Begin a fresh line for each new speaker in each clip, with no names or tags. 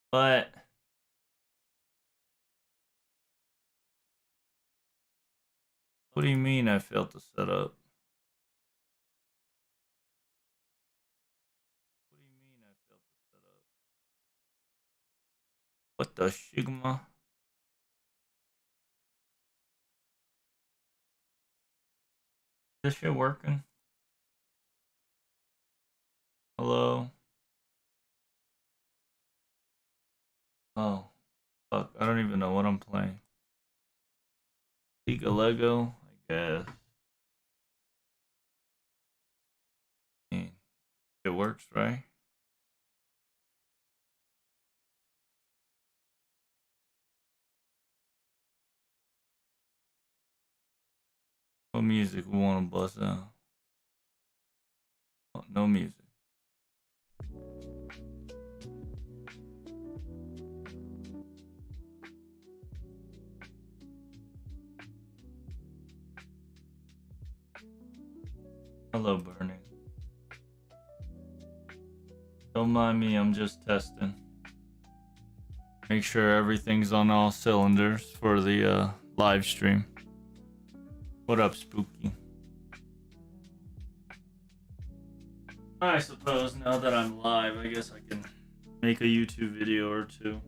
But what do you mean I failed to set up? What do you mean I failed to set up? What the Sigma? This shit working? Hello? Oh, fuck. I don't even know what I'm playing. League of Lego? I guess. It works, right? What music we want to bust out? Oh, no music. Hello, Burning. Don't mind me, I'm just testing. Make sure everything's on all cylinders for the live stream. What up, Spooky? I suppose now that I'm live, I guess I can make a YouTube video or two.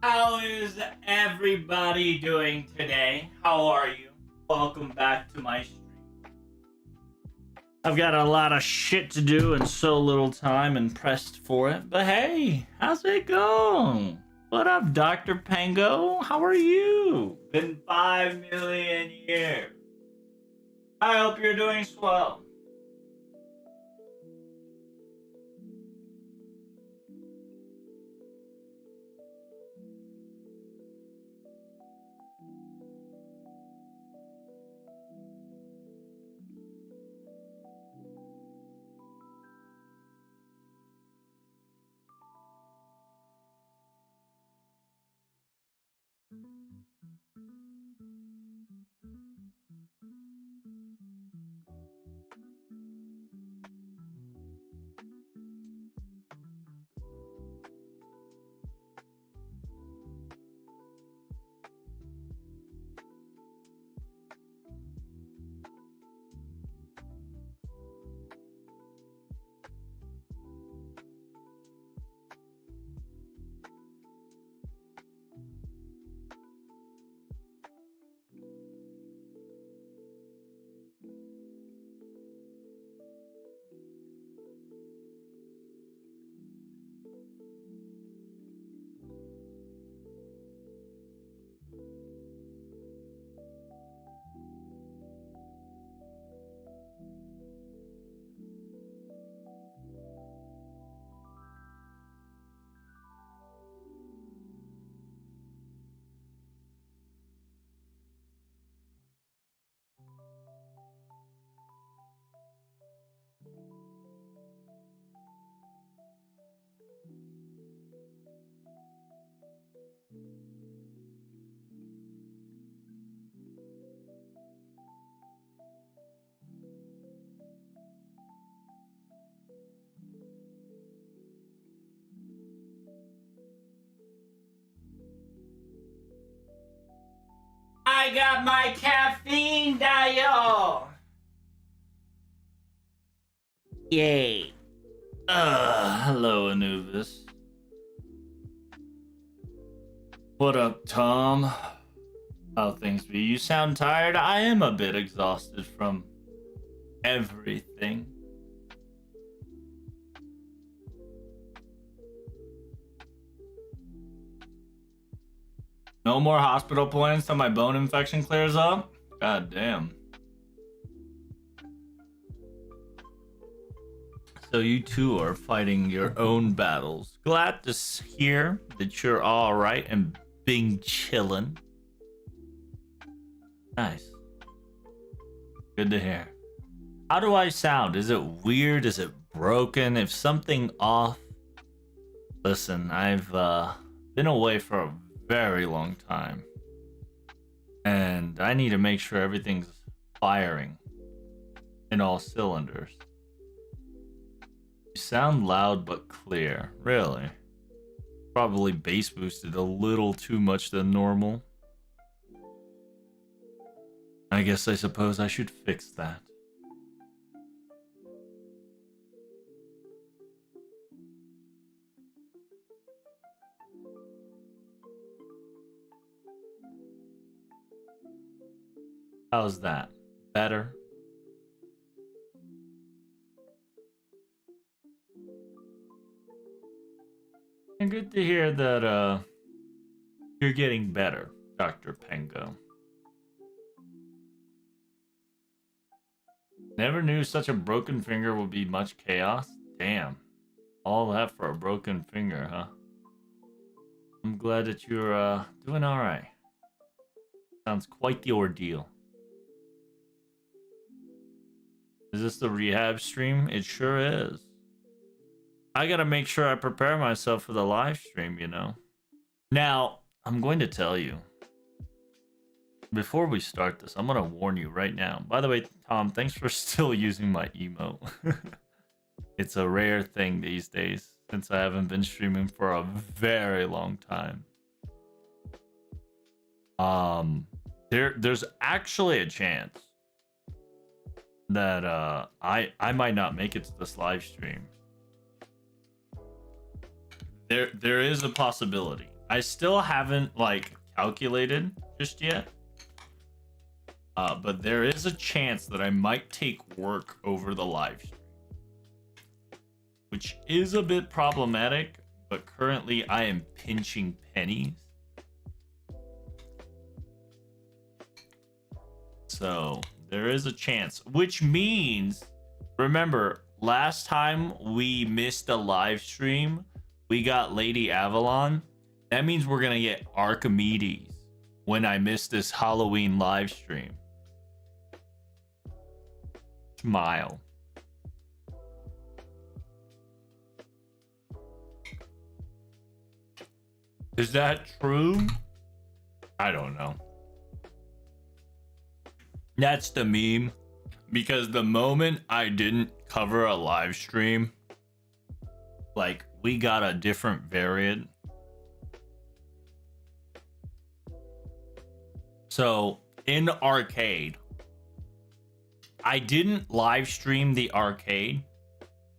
How is everybody doing today? How are you? Welcome back to my stream. I've got a lot of shit to do and so little time and pressed for it. But hey, how's it going? What up, Dr. Pango? How are you? Been 5 million years. I hope you're doing swell. I got my caffeine dial. Yay. Hello, Anubis. What up, Tom? How things be? You sound tired? I am a bit exhausted from everything. No more hospital plans till my bone infection clears up? God damn. So you two are fighting your own battles. Glad to hear that you're all right and being chillin'. Nice. Good to hear. How do I sound? Is it weird? Is it broken? If something off? Listen, I've been away for a very long time. And I need to make sure everything's firing in all cylinders. You sound loud but clear. Really? Probably bass boosted a little too much than normal. I suppose I should fix that. How's that? Better? And good to hear that you're getting better, Dr. Pango. Never knew such a broken finger would be much chaos. Damn. All that for a broken finger, huh? I'm glad that you're doing alright. Sounds quite the ordeal. Is this the rehab stream? It sure is. I gotta make sure I prepare myself for the live stream, you know. Now, I'm going to tell you. Before we start this, I'm gonna warn you right now. By the way, Tom, thanks for still using my emote. It's a rare thing these days since I haven't been streaming for a very long time. There's actually a chance that I might not make it to this live stream. There is a possibility. I still haven't like calculated just yet. But there is a chance that I might take work over the live stream, which is a bit problematic, but currently I am pinching pennies. So there is a chance, which means, remember, last time we missed a live stream, we got Lady Avalon. That means we're going to get Archimedes when I miss this Halloween live stream. Smile. Is that true? I don't know. That's the meme. Because the moment I didn't cover a live stream, like, we got a different variant. So, in arcade, I didn't live stream the arcade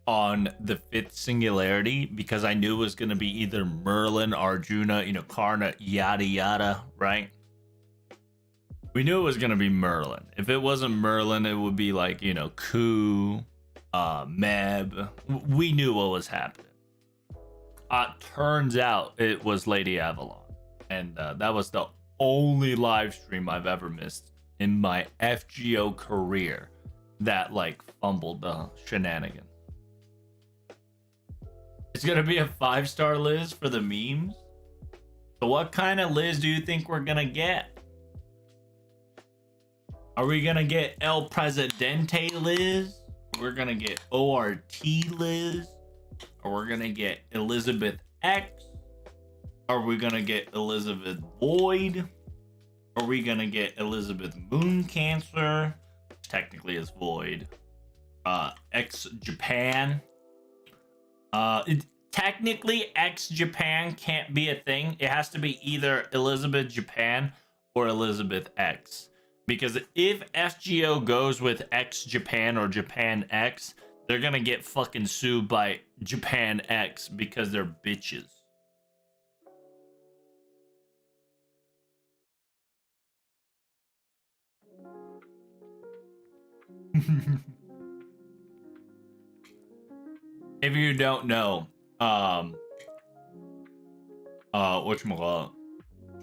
on the 5th Singularity because I knew it was going to be either Merlin, Arjuna, Karna, yada yada, right? We knew it was going to be Merlin. If it wasn't Merlin, it would be like, Ku, Meb. We knew what was happening. Turns out it was Lady Avalon. And that was the only live stream I've ever missed in my FGO career that like fumbled the shenanigans. It's gonna be a 5-star Liz for the memes. So what kind of Liz do you think we're gonna get? Are we gonna get El Presidente Liz? We're gonna get ORT Liz? Or we're gonna get Elizabeth X? Are we gonna get Elizabeth Void? Are we gonna get Elizabeth Moon Cancer? Technically is Void. X Japan. Technically X Japan can't be a thing. It has to be either Elizabeth Japan or Elizabeth X. Because if FGO goes with X Japan or Japan X, they're gonna get fucking sued by Japan X because they're bitches. If you don't know, whatchamacallit,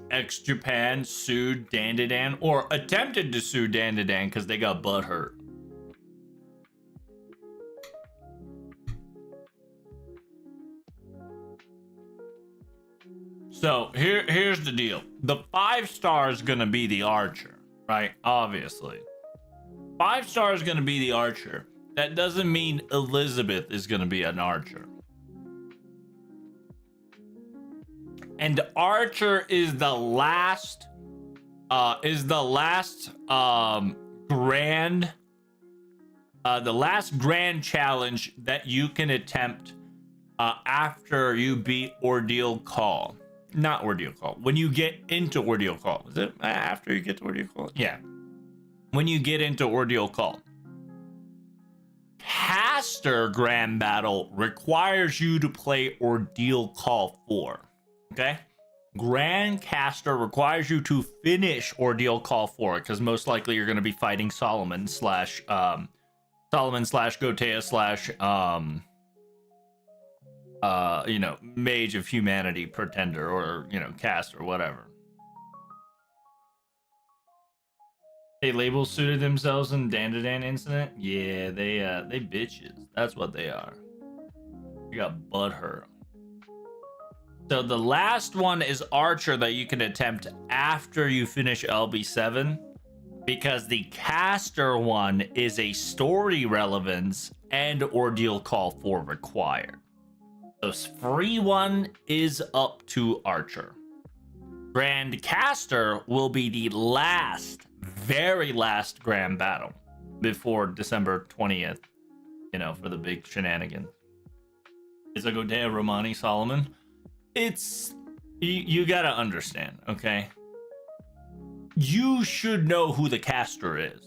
X Japan sued Dandadan, or attempted to sue Dandadan because they got butthurt. So here's the deal. The 5-star is gonna be the archer, right? Obviously. 5-star is gonna be the archer. That doesn't mean Elizabeth is gonna be an archer. And Archer is the last grand challenge that you can attempt after you beat Ordeal Call. Not Ordeal Call. When you get into Ordeal Call. Is it after you get to Ordeal Call? Yeah. When you get into Ordeal Call. Caster Grand Battle requires you to play Ordeal Call 4. Okay? Grand Caster requires you to finish Ordeal Call 4, because most likely you're going to be fighting Solomon slash Gotea slash Mage of Humanity Pretender, or Cast or whatever. They label suited themselves in Dandadan incident. Yeah, they bitches. That's what they are. You got butthurt. So the last one is Archer that you can attempt after you finish LB7, because the Caster one is a story relevance and Ordeal Call 4 required. The free one is up to Archer. Grand Caster will be the very last grand battle before December 20th, for the big shenanigans. Is a Gotea Romani Solomon? It's you gotta understand, okay? You should know who the caster is,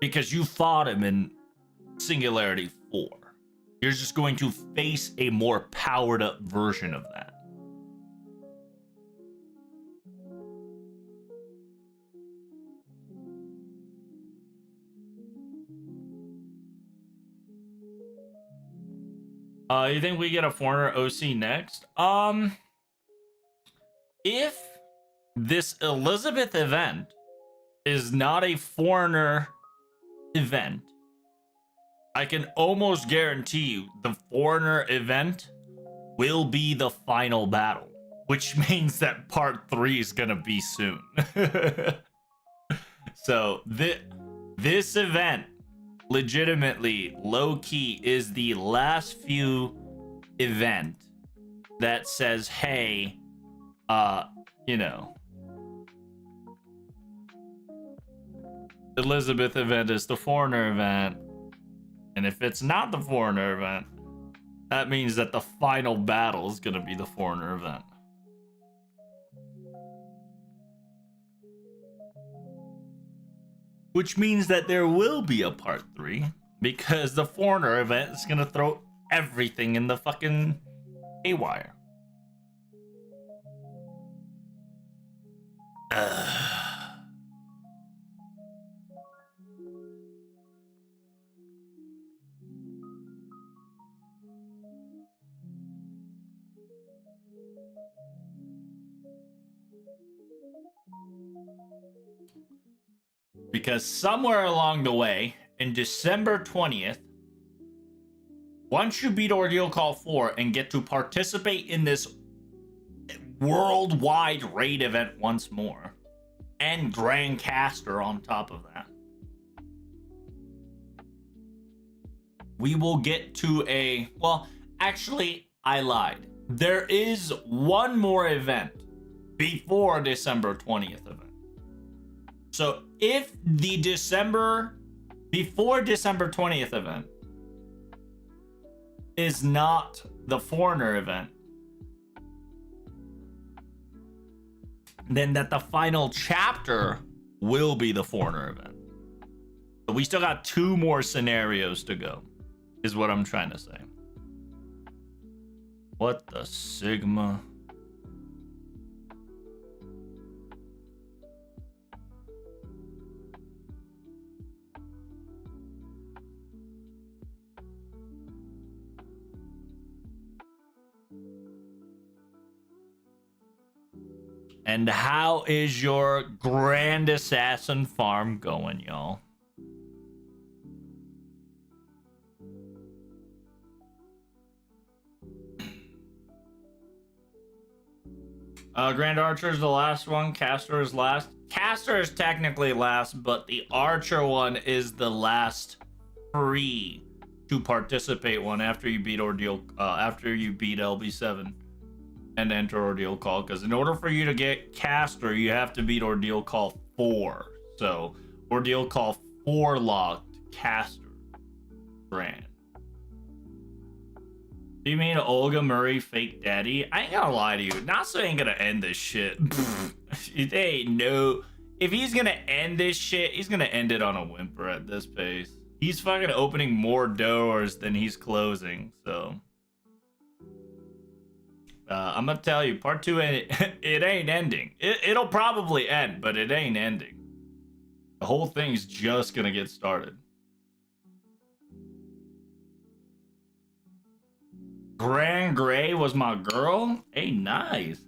because you fought him in Singularity 4. You're just going to face a more powered up version of that. You think we get a foreigner OC next? If this Elizabeth event is not a foreigner event, I can almost guarantee you the foreigner event will be the final battle, which means that part 3 is gonna be soon. So this event legitimately low-key is the last few event that says, hey, Elizabeth event is the foreigner event, and if it's not the foreigner event, that means that the final battle is gonna be the foreigner event. Which means that there will be a part 3, because the foreigner event is gonna throw everything in the fucking haywire. Because somewhere along the way, in December 20th, once you beat Ordeal Call 4 and get to participate in this worldwide raid event once more, and Grand Caster on top of that, we will get to actually, I lied. There is one more event before December 20th event. So if the before December 20th event is not the foreigner event, then that the final chapter will be the foreigner event. But we still got 2 more scenarios to go, is what I'm trying to say. What the Sigma? And how is your Grand Assassin farm going, y'all? Grand Archer is the last one. Caster is last. Caster is technically last, but the Archer one is the last free to participate one after you beat Ordeal. After you beat LB7 and enter Ordeal Call. Because in order for you to get Caster, you have to beat Ordeal Call 4. So Ordeal Call 4 locked Caster Grand. Do you mean Olga Murray fake daddy? I ain't gonna lie to you. Nasa ain't gonna end this shit. It ain't no. If he's gonna end this shit, he's gonna end it on a whimper at this pace. He's fucking opening more doors than he's closing. So I'm gonna tell you, part 2 it ain't ending. It'll probably end, but it ain't ending. The whole thing's just gonna get started. Grand Gray was my girl? Hey, nice.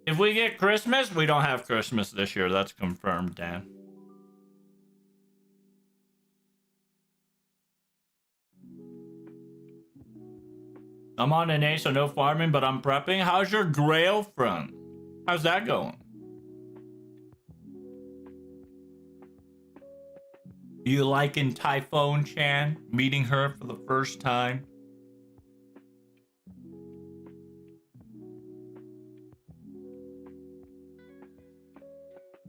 If we get Christmas, we don't have Christmas this year. That's confirmed, Dan. I'm on an A, so no farming, but I'm prepping. How's your Grail front? How's that going? You liking Typhone Chan? Meeting her for the first time?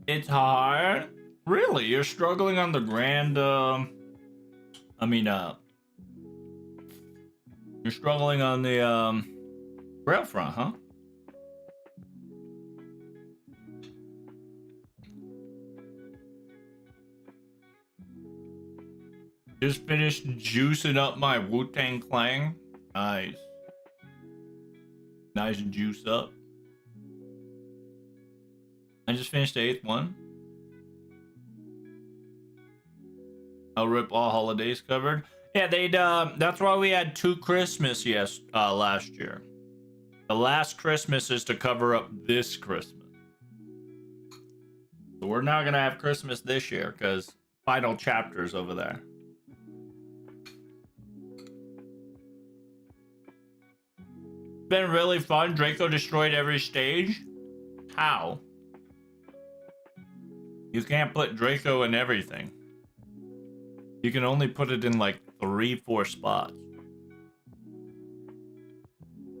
It's hard? Really? You're struggling on the grand, you're struggling on the, rail front, huh? Just finished juicing up my Wu-Tang Clan. Nice. Nice juice up. I just finished the 8th one. I'll rip all holidays covered. Yeah, that's why we had 2 Christmas last year. The last Christmas is to cover up this Christmas. So we're not gonna have Christmas this year because final chapter's over there. Been really fun. Draco destroyed every stage. How? You can't put Draco in everything. You can only put it in like 3-4 spots.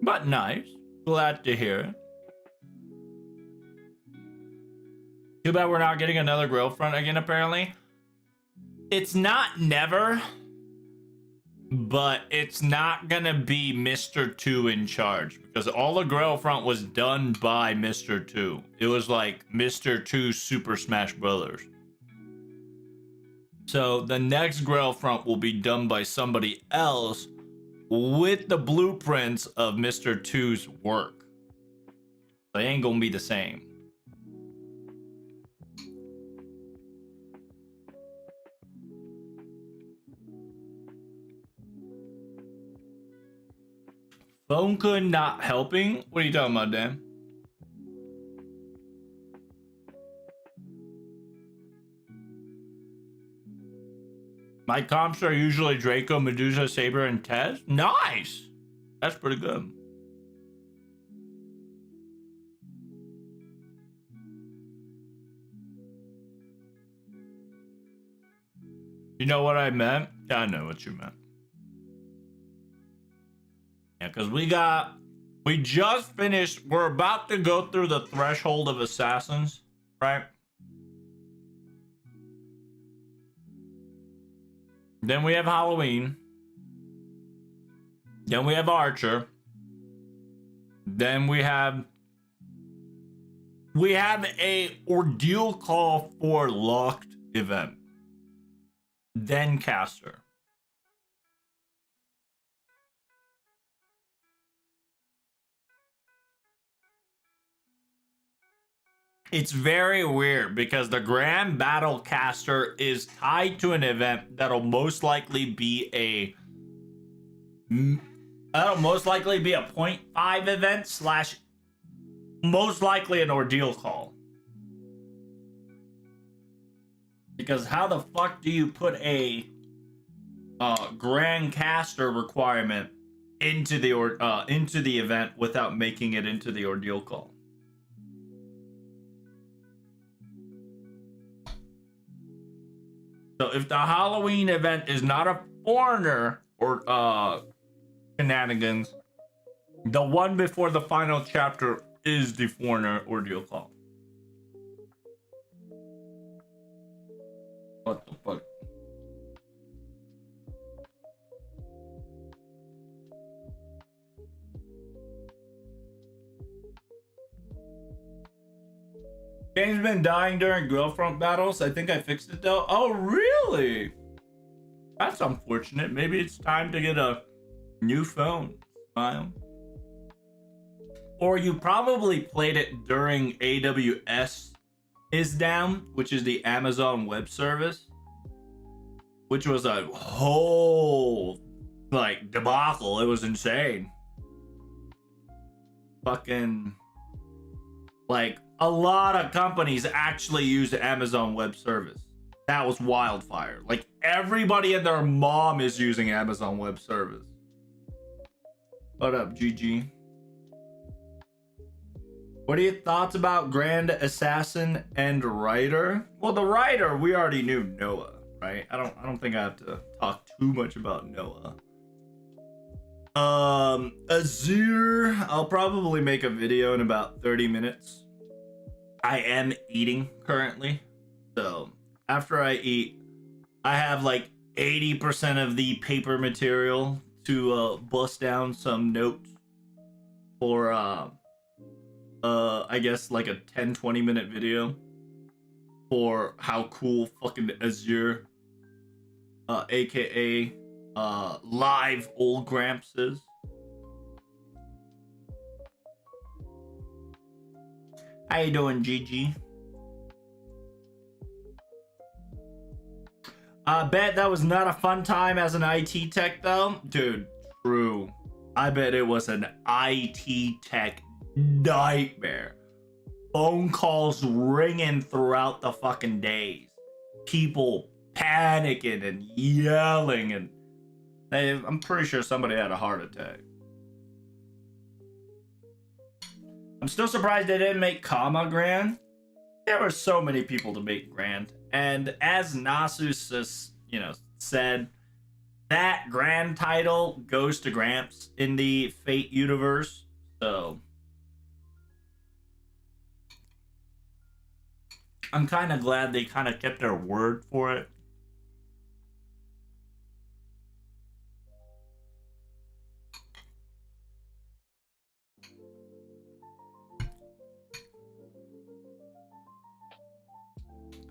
But nice. Glad to hear it. Too bad we're not getting another grill front again, apparently. It's not never, but it's not gonna be Mr. 2 in charge because all the grill front was done by Mr. 2. It was like Mr. 2 Super Smash Brothers. So the next grill front will be done by somebody else with the blueprints of Mr. 2's work. They ain't gonna be the same. Phone could not helping? What are you talking about, Dan? My comps are usually Draco, Medusa, Saber, and Tez. Nice! That's pretty good. You know what I meant? Yeah, I know what you meant. Yeah, because we just finished, we're about to go through the threshold of assassins, right? Then we have Halloween. Then we have Archer. Then we have a ordeal call for locked event. Then caster. It's very weird because the Grand Battle caster is tied to an event that'll most likely be a 0.5 event slash most likely an ordeal call. Because how the fuck do you put a grand caster requirement into the event without making it into the ordeal call? So if the Halloween event is not a foreigner or shenanigans, the one before the final chapter is the foreigner ordeal call. What the fuck? Game's been dying during Girlfront battles. I think I fixed it though. Oh, really? That's unfortunate. Maybe it's time to get a new phone. Smile. Or you probably played it during AWS is down, which is the Amazon Web Service, which was a whole like debacle. It was insane. Fucking like a lot of companies actually use the Amazon Web Service. That was wildfire. Like everybody and their mom is using Amazon Web Service. What up, GG? What are your thoughts about Grand Assassin and Ryder? Well, the Ryder, we already knew Noah, right? I don't think I have to talk too much about Noah. Azure, I'll probably make a video in about 30 minutes. I am eating currently, so after I eat, I have like 80% of the paper material to bust down some notes for I guess like a 10-20 minute video for how cool fucking Azure aka live old Gramps is. How you doing, GG? I bet that was not a fun time as an IT tech though. Dude, true. I bet it was an IT tech nightmare. Phone calls ringing throughout the fucking days. People panicking and yelling, and I'm pretty sure somebody had a heart attack. I'm still surprised they didn't make Kama Grand. There were so many people to make Grand, and as Nasus said, that Grand title goes to Gramps in the Fate universe. So I'm kind of glad they kind of kept their word for it.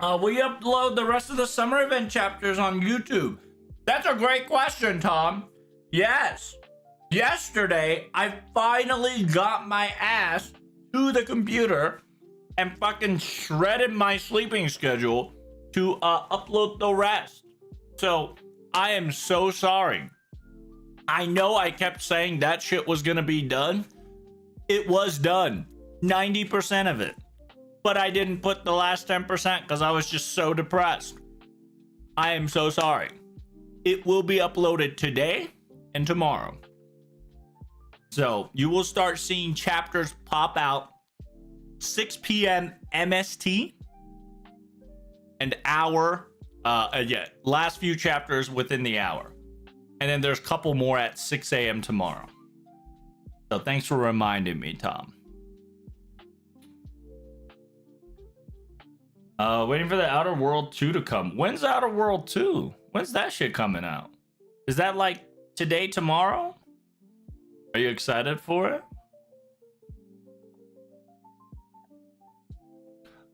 Will you upload the rest of the summer event chapters on YouTube? That's a great question, Tom. Yes. Yesterday, I finally got my ass to the computer and fucking shredded my sleeping schedule to upload the rest. So, I am so sorry. I know I kept saying that shit was gonna be done. It was done. 90% of it. But I didn't put the last 10% because I was just so depressed. I am so sorry. It will be uploaded today and tomorrow. So you will start seeing chapters pop out 6 p.m. MST. And last few chapters within the hour. And then there's a couple more at 6 a.m. tomorrow. So thanks for reminding me, Tom. Waiting for the Outer World 2 to come. When's the Outer World 2? When's that shit coming out? Is that like today, tomorrow? Are you excited for it?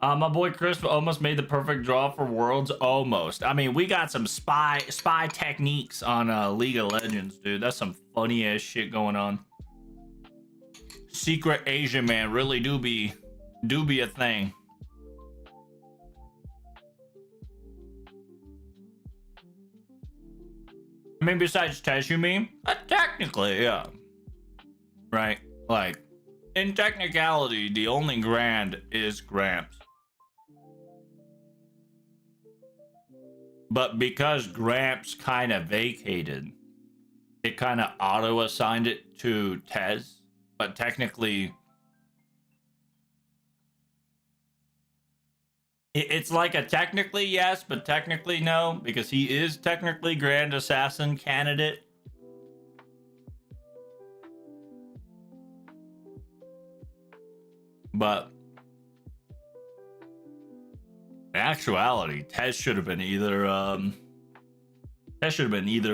My boy Chris almost made the perfect draw for Worlds. Almost. I mean, we got some spy techniques on League of Legends, dude. That's some funny ass shit going on. Secret Asian man really do be a thing. I mean, besides Tesh, you mean? Technically, yeah. Right? Like, in technicality, the only Grand is Gramps. But because Gramps kind of vacated, it kind of auto-assigned it to Tez. But technically, it's like a technically yes, but technically no, because he is technically Grand Assassin candidate. But in actuality, Tez should have been either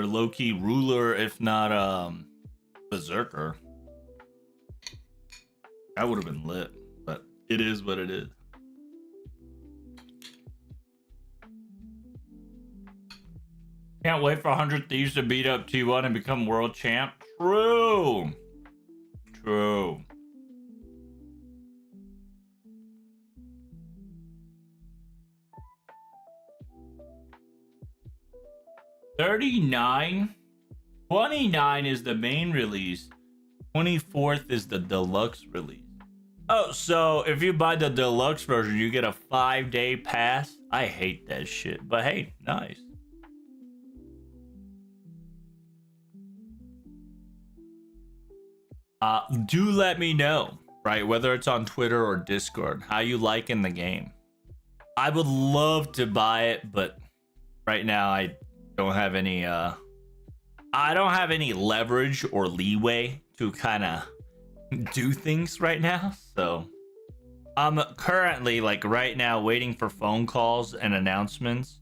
low-key ruler, if not berserker. That would have been lit, but it is what it is. Can't wait for 100 Thieves to beat up T1 and become world champ. True. True. $39. $29 is the main release. 24th is the deluxe release. Oh, so if you buy the deluxe version, you get a 5-day pass. I hate that shit, but hey, nice. Do let me know, right? Whether it's on Twitter or Discord, how you liking the game. I would love to buy it, but right now I don't have any leverage or leeway to kind of do things right now. So I'm currently, like, right now waiting for phone calls and announcements.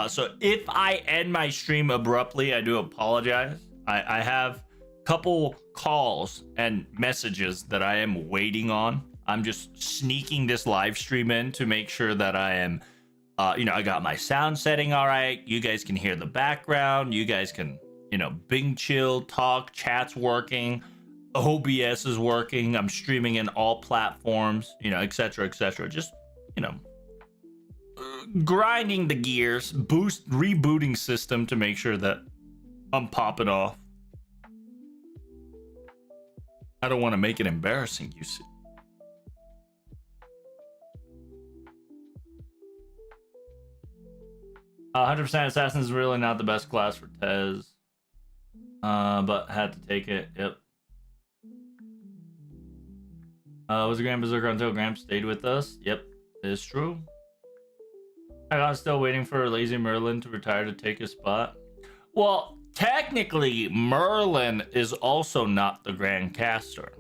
So if I end my stream abruptly, I do apologize. I have a couple calls and messages that I am waiting on. I'm just sneaking this live stream in to make sure that I am I got my sound setting all right. You guys can hear the background. You guys can, Bing chill, talk, chat's working. OBS is working. I'm streaming in all platforms, etc., etc. Just, grinding the gears, rebooting system to make sure that I'm popping off. I don't want to make it embarrassing, you see. Uh, 100% Assassin is really not the best class for Tez. But had to take it. Yep. Was a Grand Berserker until Gramps stayed with us. Yep, it's true. I got still waiting for Lazy Merlin to retire to take his spot. Well, technically, Merlin is also not the Grand Caster.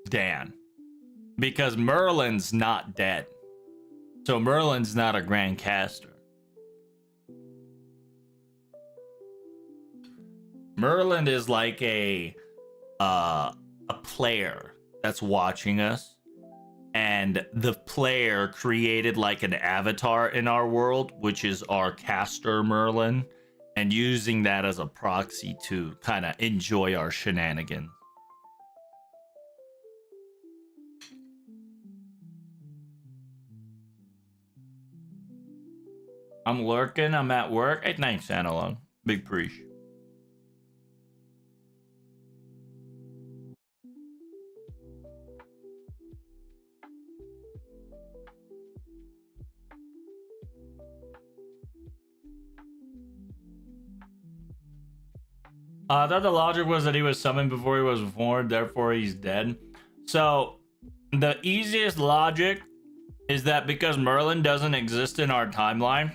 Dan. Because Merlin's not dead. So Merlin's not a Grand Caster. Merlin is like a player that's watching us, and the player created like an avatar in our world, which is our caster Merlin, and using that as a proxy to kind of enjoy our shenanigans. I'm lurking. I'm at work. Hey, thanks, Analog. Big preach. I thought the logic was that he was summoned before he was born, therefore he's dead. So, the easiest logic is that because Merlin doesn't exist in our timeline,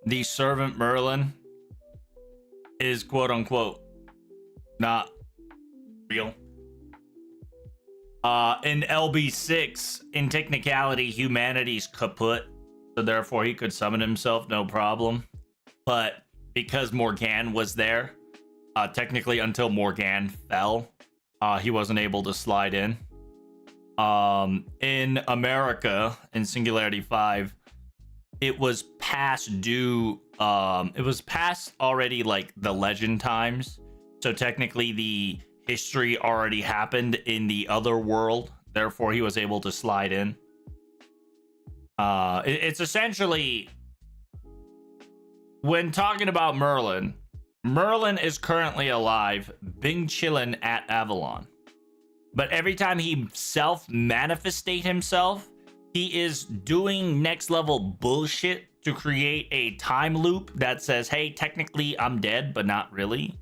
the servant Merlin is quote-unquote not real. In LB6, in technicality, humanity's kaput, so therefore he could summon himself, no problem. But because Morgane was there, technically until Morgane fell, he wasn't able to slide in. In America, in Singularity 5, it was past due. It was past already, like, the legend times. So technically, the history already happened in the other world. Therefore, he was able to slide in. It's essentially, when talking about Merlin, Merlin is currently alive, been chillin' at Avalon. But every time he self-manifestate himself, he is doing next level bullshit to create a time loop that says, hey, technically I'm dead, but not really.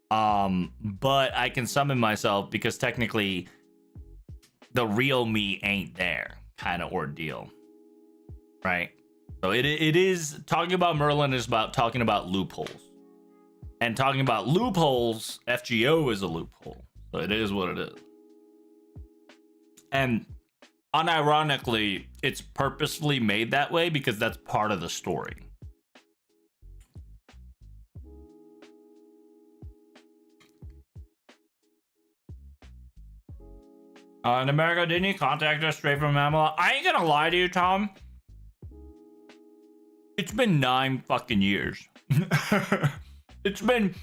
But I can summon myself because technically the real me ain't there, kind of ordeal. Right? So it is, talking about Merlin is about talking about loopholes. And talking about loopholes, FGO is a loophole. So it is what it is. And unironically, it's purposefully made that way because that's part of the story. In America, didn't he contact us straight from Amalot? I ain't gonna lie to you, Tom. It's been 9 fucking years. It's been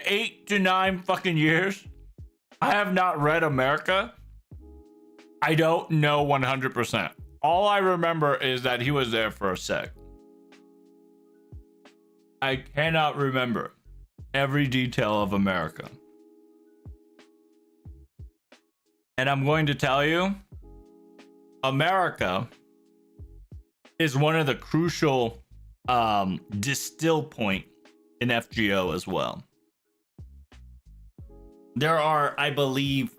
8 to 9 fucking years. I have not read America. I don't know 100%. All I remember is that he was there for a sec. I cannot remember every detail of America. And I'm going to tell you, America is one of the crucial distill point in FGO as well. There are, I believe,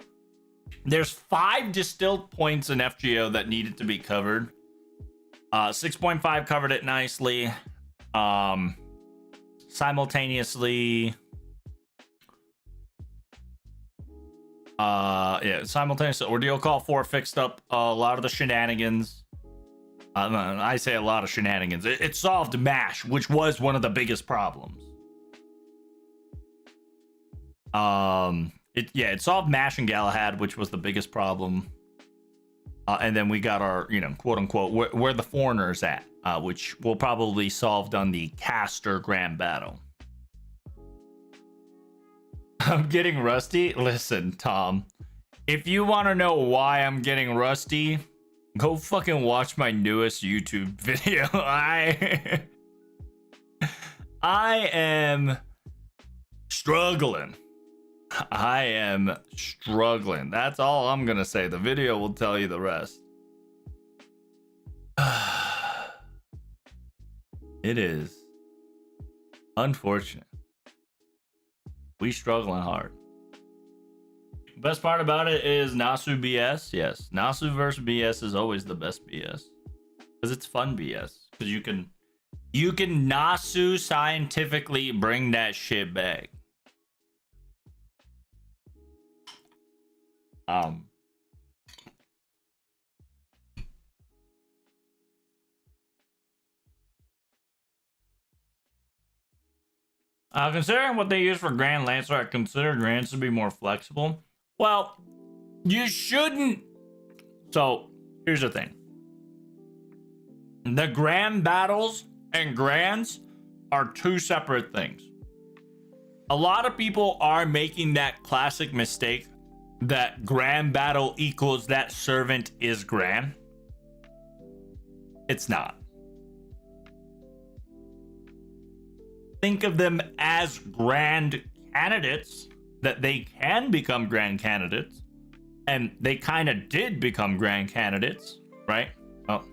there's 5 distilled points in FGO that needed to be covered. 6.5 covered it nicely. Simultaneously, simultaneously, Ordeal Call 4 fixed up a lot of the shenanigans. I say a lot of shenanigans. It solved MASH, which was one of the biggest problems. It solved MASH and Galahad, which was the biggest problem. And then we got our, quote unquote, where the foreigners at, which will probably solved on the caster grand battle. I'm getting rusty. Listen, Tom, if you want to know why I'm getting rusty, go fucking watch my newest YouTube video. I am struggling. I am struggling. That's all I'm gonna say. The video will tell you the rest. It is unfortunate. We struggling hard. Best part about it is Nasu BS. Yes, Nasu versus BS is always the best BS because it's fun BS. Because you can Nasu scientifically bring that shit back. Considering what they use for Grand Lancer, I consider Grands to be more flexible. Well, you shouldn't. So, here's the thing. The Grand battles and Grands are 2 separate things. A lot of people are making that classic mistake that Grand battle equals that servant is Grand. It's not. Think of them as grand candidates, that they can become grand candidates, and they kind of did become grand candidates, right? Oh,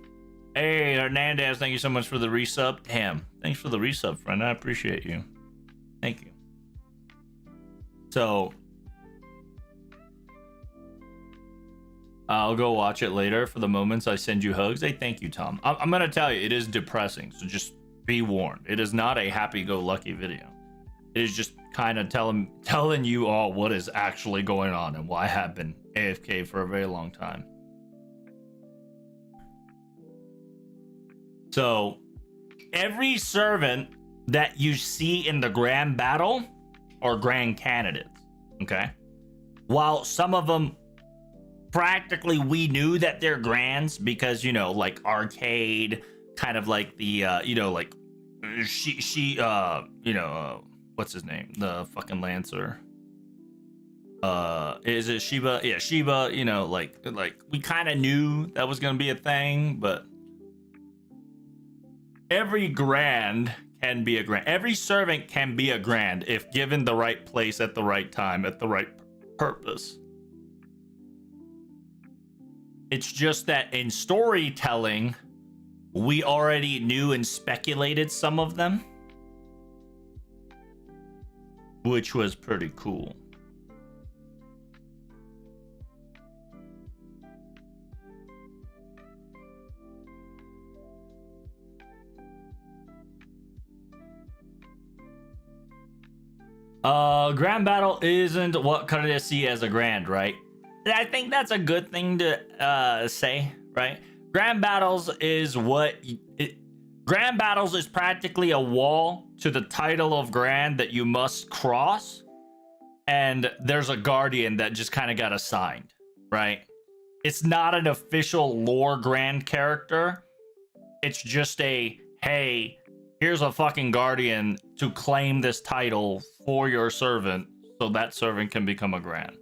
hey, Hernandez, thank you so much for the resub. Damn, thanks for the resub, friend. I appreciate you. Thank you. So, I'll go watch it later. For the moments I send you hugs. Hey, thank you, Tom. I'm going to tell you, it is depressing, so just be warned. It is not a happy-go-lucky video. It is just kind of telling you all what is actually going on and why I have been AFK for a very long time. So, every servant that you see in the grand battle are grand candidates, okay? While some of them practically we knew that they're grands because, you know, like arcade, kind of like the like what's his name, the fucking lancer, is it Shiba? Yeah, Shiba. You know, like we kind of knew that was gonna be a thing, but every grand can be a grand. Every servant can be a grand if given the right place at the right time at the right purpose. It's just that in storytelling, we already knew and speculated some of them, which was pretty cool. Grand battle isn't what Kaneda see as a grand, right? I think that's a good thing to say, right? Grand battles is grand battles is practically a wall to the title of grand that you must cross, and there's a guardian that just kind of got assigned, right? It's not an official lore grand character. It's just a, hey, here's a fucking guardian to claim this title for your servant, so that servant can become a grand.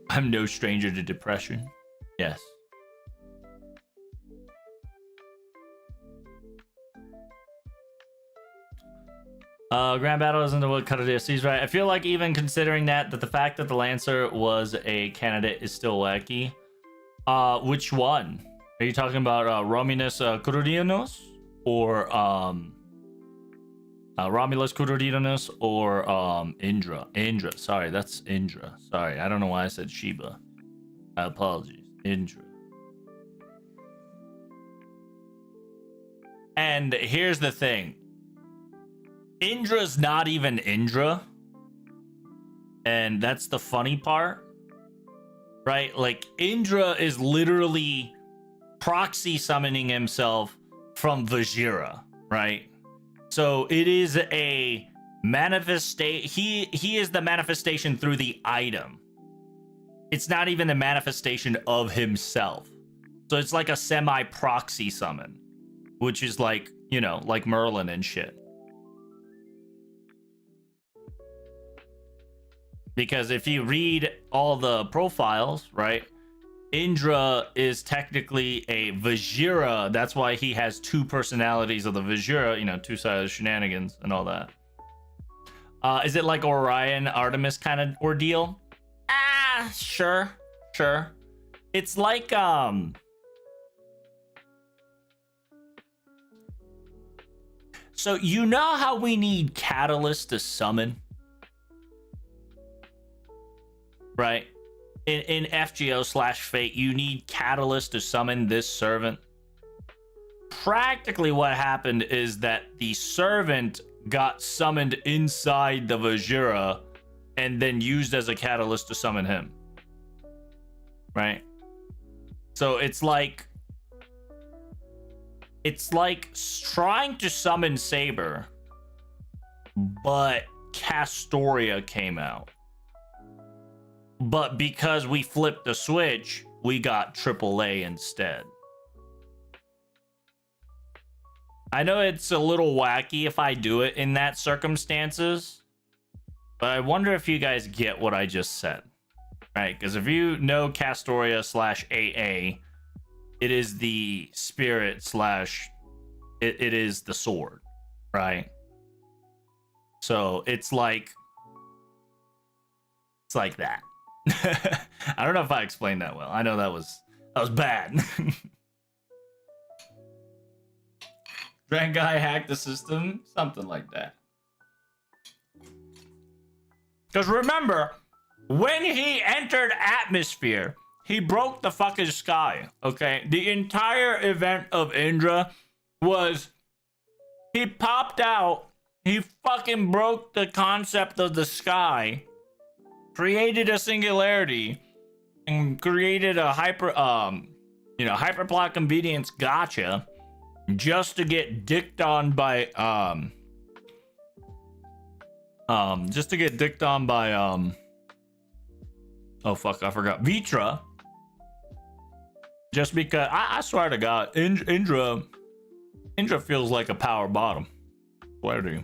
I'm no stranger to depression. Yes. Grand battle isn't what Kaneda sees, right? I feel like even considering that the fact that the Lancer was a candidate is still wacky. Which one? Are you talking about Romulus Kururianos or Romulus Kururianos or Indra? Indra, sorry, that's Indra. Sorry, I don't know why I said Shiba. Apologies, Indra. And here's the thing. Indra's not even Indra. And that's the funny part. Right? Like, Indra is literally proxy summoning himself from Vajira, right? So it is a manifestation. He is the manifestation through the item. It's not even a manifestation of himself. So it's like a semi-proxy summon, which is like, you know, like Merlin and shit. Because if you read all the profiles, right, Indra is technically a Vajira. That's why he has two personalities of the Vajira, you know, two-sided shenanigans and all that. Is it like Orion, Artemis kind of ordeal? Sure. It's like, so you know how we need catalysts to summon? Right? In FGO/Fate, you need catalyst to summon this servant. Practically what happened is that the servant got summoned inside the Vajira and then used as a catalyst to summon him. Right? So it's like trying to summon Saber, but Castoria came out. But because we flipped the switch, we got AAA instead. I know it's a little wacky if I do it in that circumstances, but I wonder if you guys get what I just said. Right? Because if you know Castoria/AA, it is the spirit / it is the sword, right? So it's like that. I don't know if I explained that well. I know that was bad. Grand guy hacked the system, something like that. Because remember, when he entered atmosphere, he broke the fucking sky. Okay, the entire event of Indra was he popped out, he fucking broke the concept of the sky, created a singularity, and created a hyperplot convenience gotcha just to get dicked on by just to get dicked on by oh fuck, I forgot, Vitra. Just because I swear to God, Indra feels like a power bottom. Swear to you.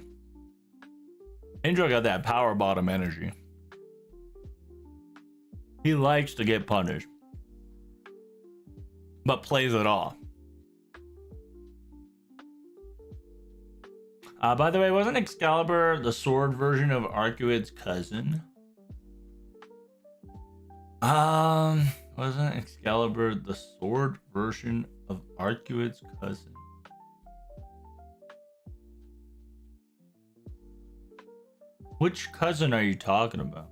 Indra got that power bottom energy. He likes to get punished, but plays it off. By the way, wasn't Excalibur the sword version of Arcuid's cousin? Wasn't Excalibur the sword version of Arcuid's cousin? Which cousin are you talking about?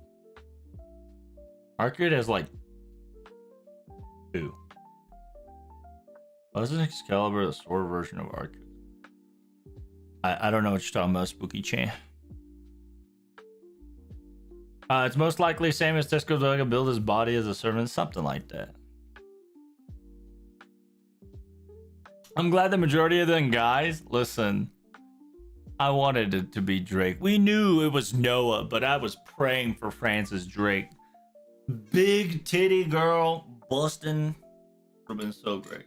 Arcuid has like 2. Wasn't Excalibur the sword version of Arcuid? I don't know what you're talking about, Spooky Chan. It's most likely same as Tesco's Vega build his body as a servant, something like that. I'm glad the majority of them guys, listen, I wanted it to be Drake. We knew it was Noah, but I was praying for Francis Drake. Big titty girl, busting. Would have been so great.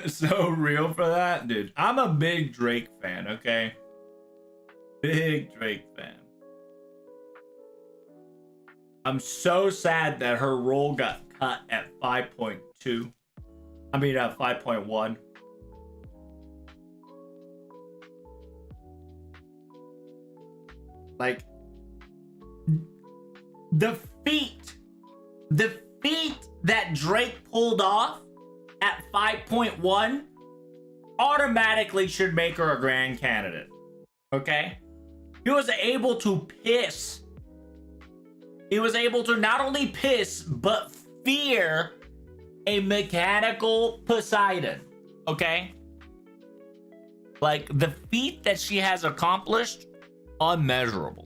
So real for that, dude. I'm a big Drake fan, okay? Big Drake fan. I'm so sad that her role got cut at 5.2. I mean, at 5.1. Like, the feat that Drake pulled off at 5.1 automatically should make her a grand candidate. Okay? He was able to piss. He was able to not only piss, but fear a mechanical Poseidon. Okay? Like, the feat that she has accomplished, unmeasurable.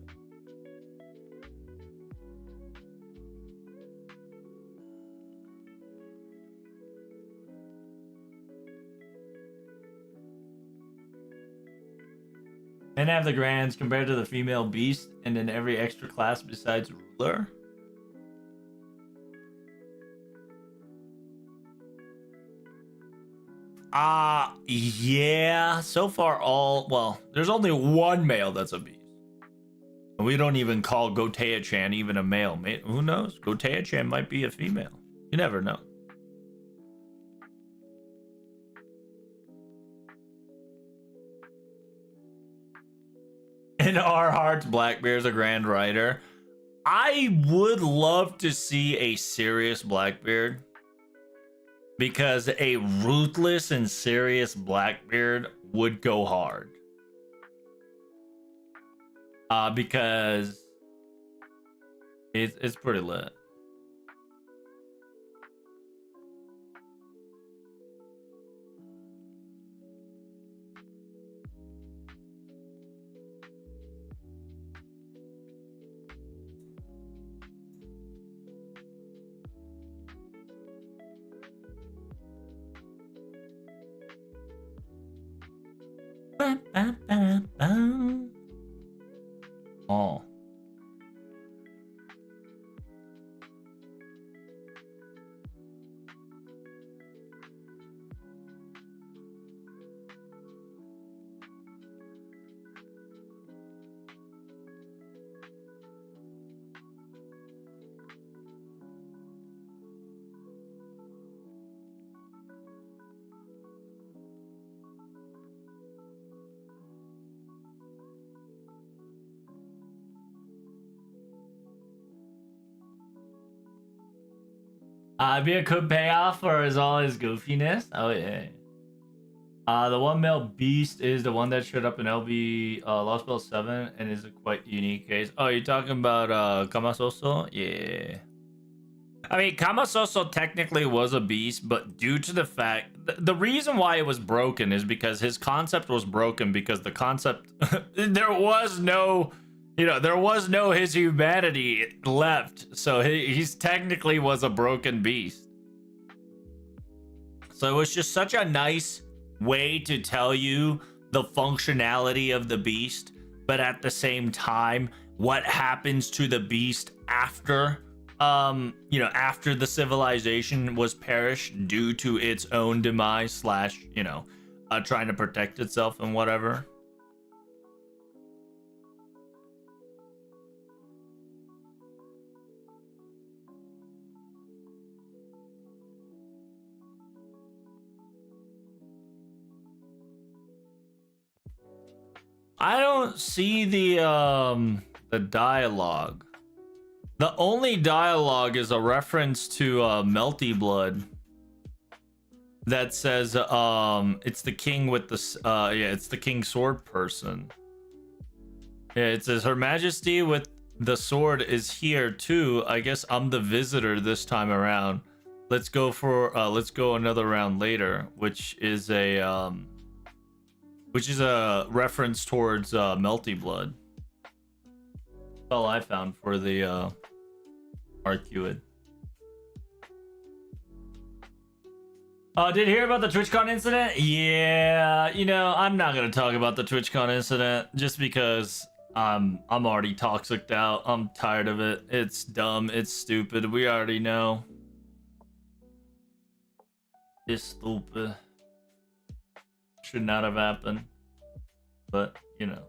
And have the grands compared to the female beast and in every extra class besides ruler. Yeah. So far well, there's only one male that's a beast. And we don't even call Gotea-chan even a male. Who knows? Gotea-chan might be a female. You never know. In our hearts, Blackbeard's a grand writer. I would love to see a serious Blackbeard, because a ruthless and serious Blackbeard would go hard. Because it's pretty lit. Oh. Be a good payoff for his all his goofiness. Oh yeah. The one male beast is the one that showed up in LB Lost Bell 7 and is a quite unique case. Oh, you're talking about Kamasoso? Yeah. I mean, Kamasoso technically was a beast, but due to the fact the reason why it was broken is because his concept was broken because the concept there was no, you know, there was no his humanity left, so he's technically was a broken beast. So it was just such a nice way to tell you the functionality of the beast, but at the same time what happens to the beast after you know, after the civilization was perished due to its own demise slash, you know, trying to protect itself and whatever. I don't see the dialogue. The only dialogue is a reference to Melty Blood that says it's the king with the yeah, it's the king sword person. Yeah, it says Her Majesty with the sword is here too. I guess I'm the visitor this time around. Let's go another round later, which is a reference towards Melty Blood. That's all I found for the Arcuid. Did you hear about the TwitchCon incident? Yeah, you know, I'm not gonna talk about the TwitchCon incident just because I'm already toxiced out. I'm tired of it. It's dumb. It's stupid. We already know. It's stupid. Should not have happened. But, you know.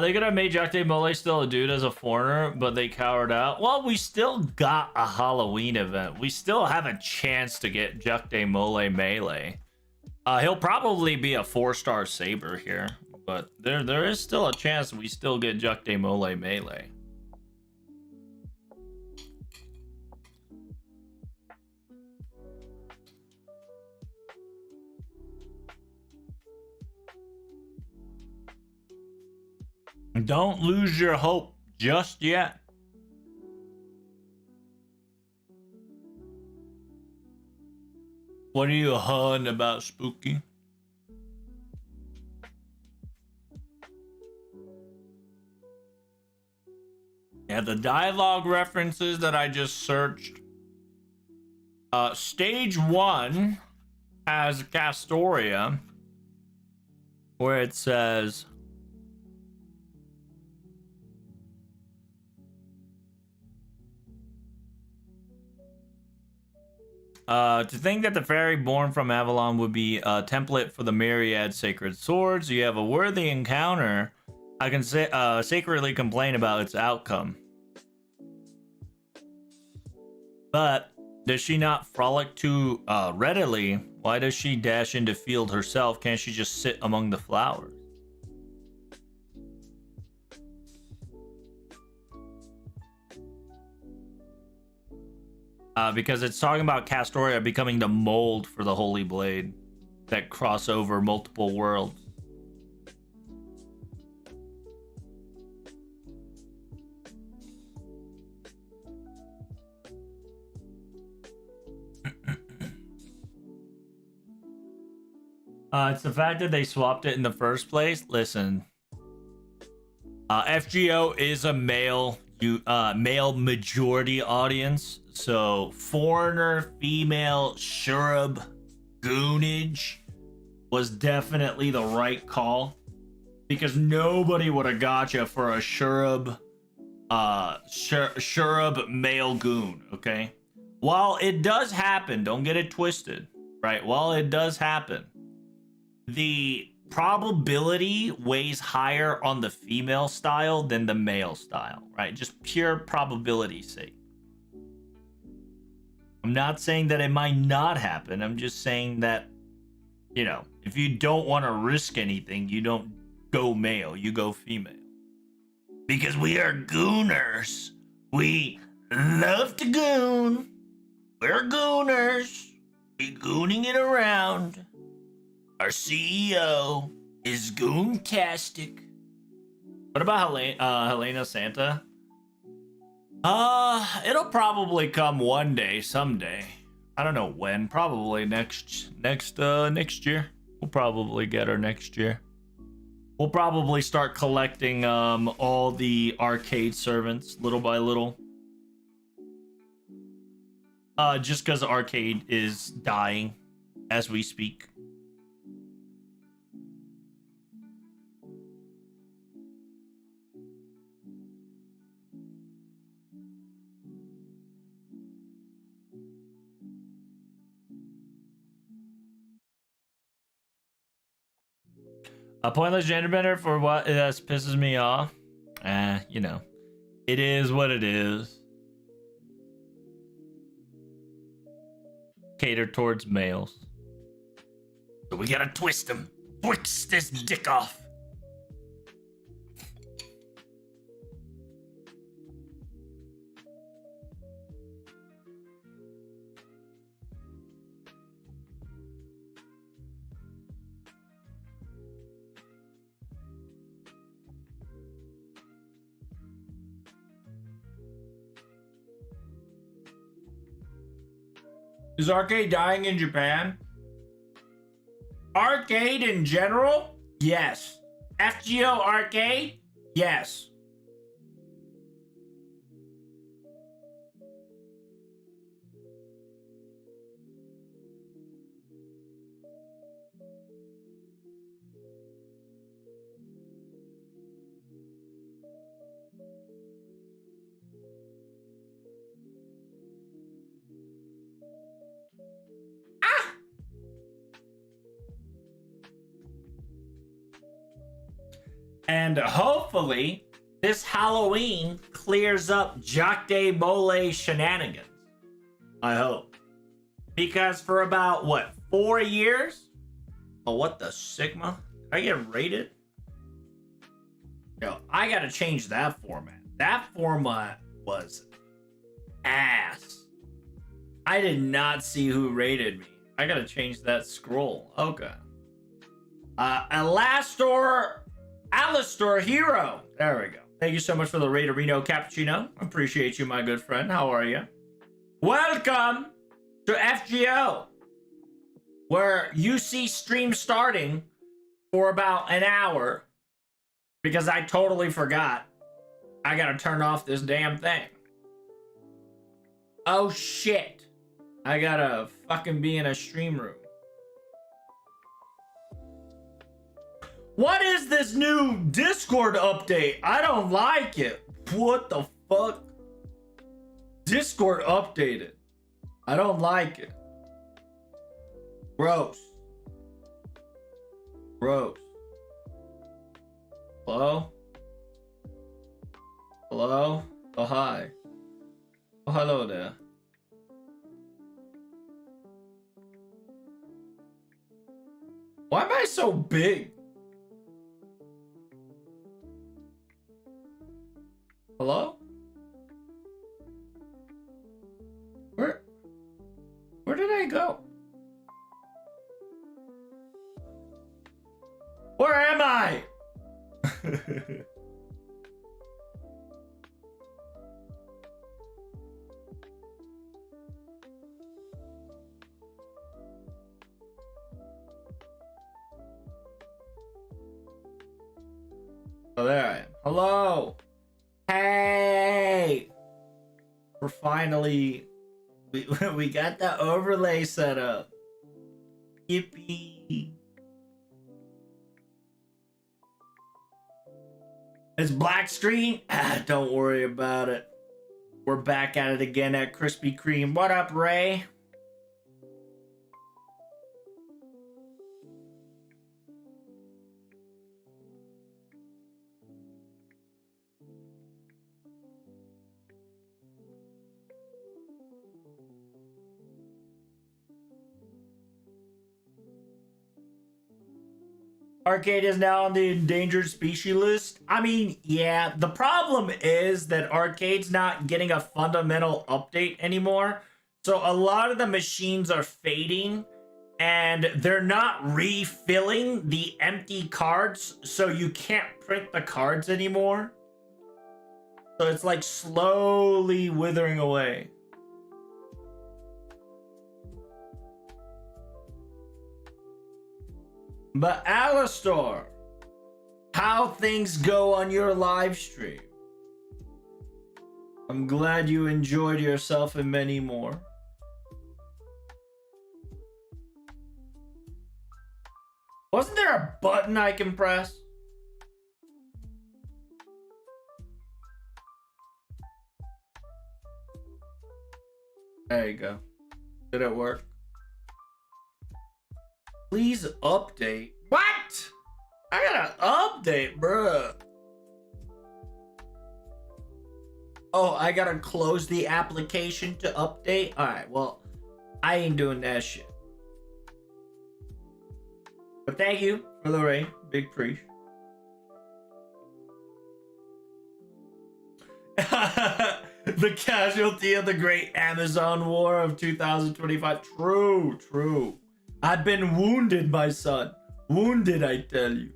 They could have made Jack Day Mole still a dude as a foreigner, but they cowered out. Well, we still got a Halloween event. We still have a chance to get Jack Day Mole melee. He'll probably be a 4-star saber here, but there is still a chance we still get Jack Day Mole melee. Don't lose your hope just yet. What are you hun about, Spooky? Yeah, the dialogue references that I just searched. Stage 1 has Castoria, where it says... to think that the fairy born from Avalon would be a template for the myriad sacred swords. You have a worthy encounter. I can say sacredly complain about its outcome. But does she not frolic too readily? Why does she dash into field herself? Can't she just sit among the flowers? Because it's talking about Castoria becoming the mold for the Holy Blade that cross over multiple worlds. It's the fact that they swapped it in the first place. Listen, FGO is a male majority audience. So foreigner, female, Shurub, goonage was definitely the right call, because nobody would have gotcha for a Shurub, Shurub male goon. Okay, while it does happen, don't get it twisted, right? While it does happen, the probability weighs higher on the female style than the male style, right? Just pure probability sake. I'm not saying that it might not happen. I'm just saying that, you know, if you don't want to risk anything, you don't go male, you go female. Because we are gooners. We love to goon. We're gooners. We gooning it around. Our CEO is goontastic. What about Helena Santa? It'll probably come one day, someday. I don't know when. Probably next year. We'll probably get her next year. We'll probably start collecting all the arcade servants little by little. Just because arcade is dying as we speak. A pointless gender bender for what pisses me off. You know, it is what it is. Cater towards males. So we gotta twist him. Twist this dick off. Is arcade dying in Japan? Arcade in general? Yes. FGO arcade? Yes. And hopefully, this Halloween clears up Jacques de Molay shenanigans. I hope. Because for about, what, 4 years? Oh, what the Sigma? Did I get rated? Yo, I gotta change that format. That format was ass. I did not see who rated me. I gotta change that scroll. Okay. Alastor Hero. There we go. Thank you so much for the Raiderino Cappuccino. Appreciate you, my good friend. How are you? Welcome to FGO, where you see stream starting for about an hour because I totally forgot. I gotta turn off this damn thing. Oh shit. I gotta fucking be in a stream room. What is this new Discord update? I don't like it. What the fuck? Discord updated. I don't like it. Gross. Gross. Hello? Hello? Oh, hi. Oh, hello there. Why am I so big? Hello? Where did I go? Where am I? Oh, there I am. Hello. Hey. We're finally... We got the overlay set up. Yippee. It's black screen? Don't worry about it. We're back at it again at Krispy Kreme. What up, Ray? Arcade is now on the endangered species list. I mean, yeah, the problem is that Arcade's not getting a fundamental update anymore. So a lot of the machines are fading and they're not refilling the empty cards. So you can't print the cards anymore. So it's like slowly withering away. But Alistar, how things go on your live stream? I'm glad you enjoyed yourself and many more. Wasn't there a button I can press? There you go. Did it work? Please update. What? I gotta update, bruh. Oh, I gotta close the application to update? Alright, well, I ain't doing that shit. But thank you for the raid. Big preach. The casualty of the great Amazon War of 2025. True, true. I've been wounded, my son. Wounded, I tell you.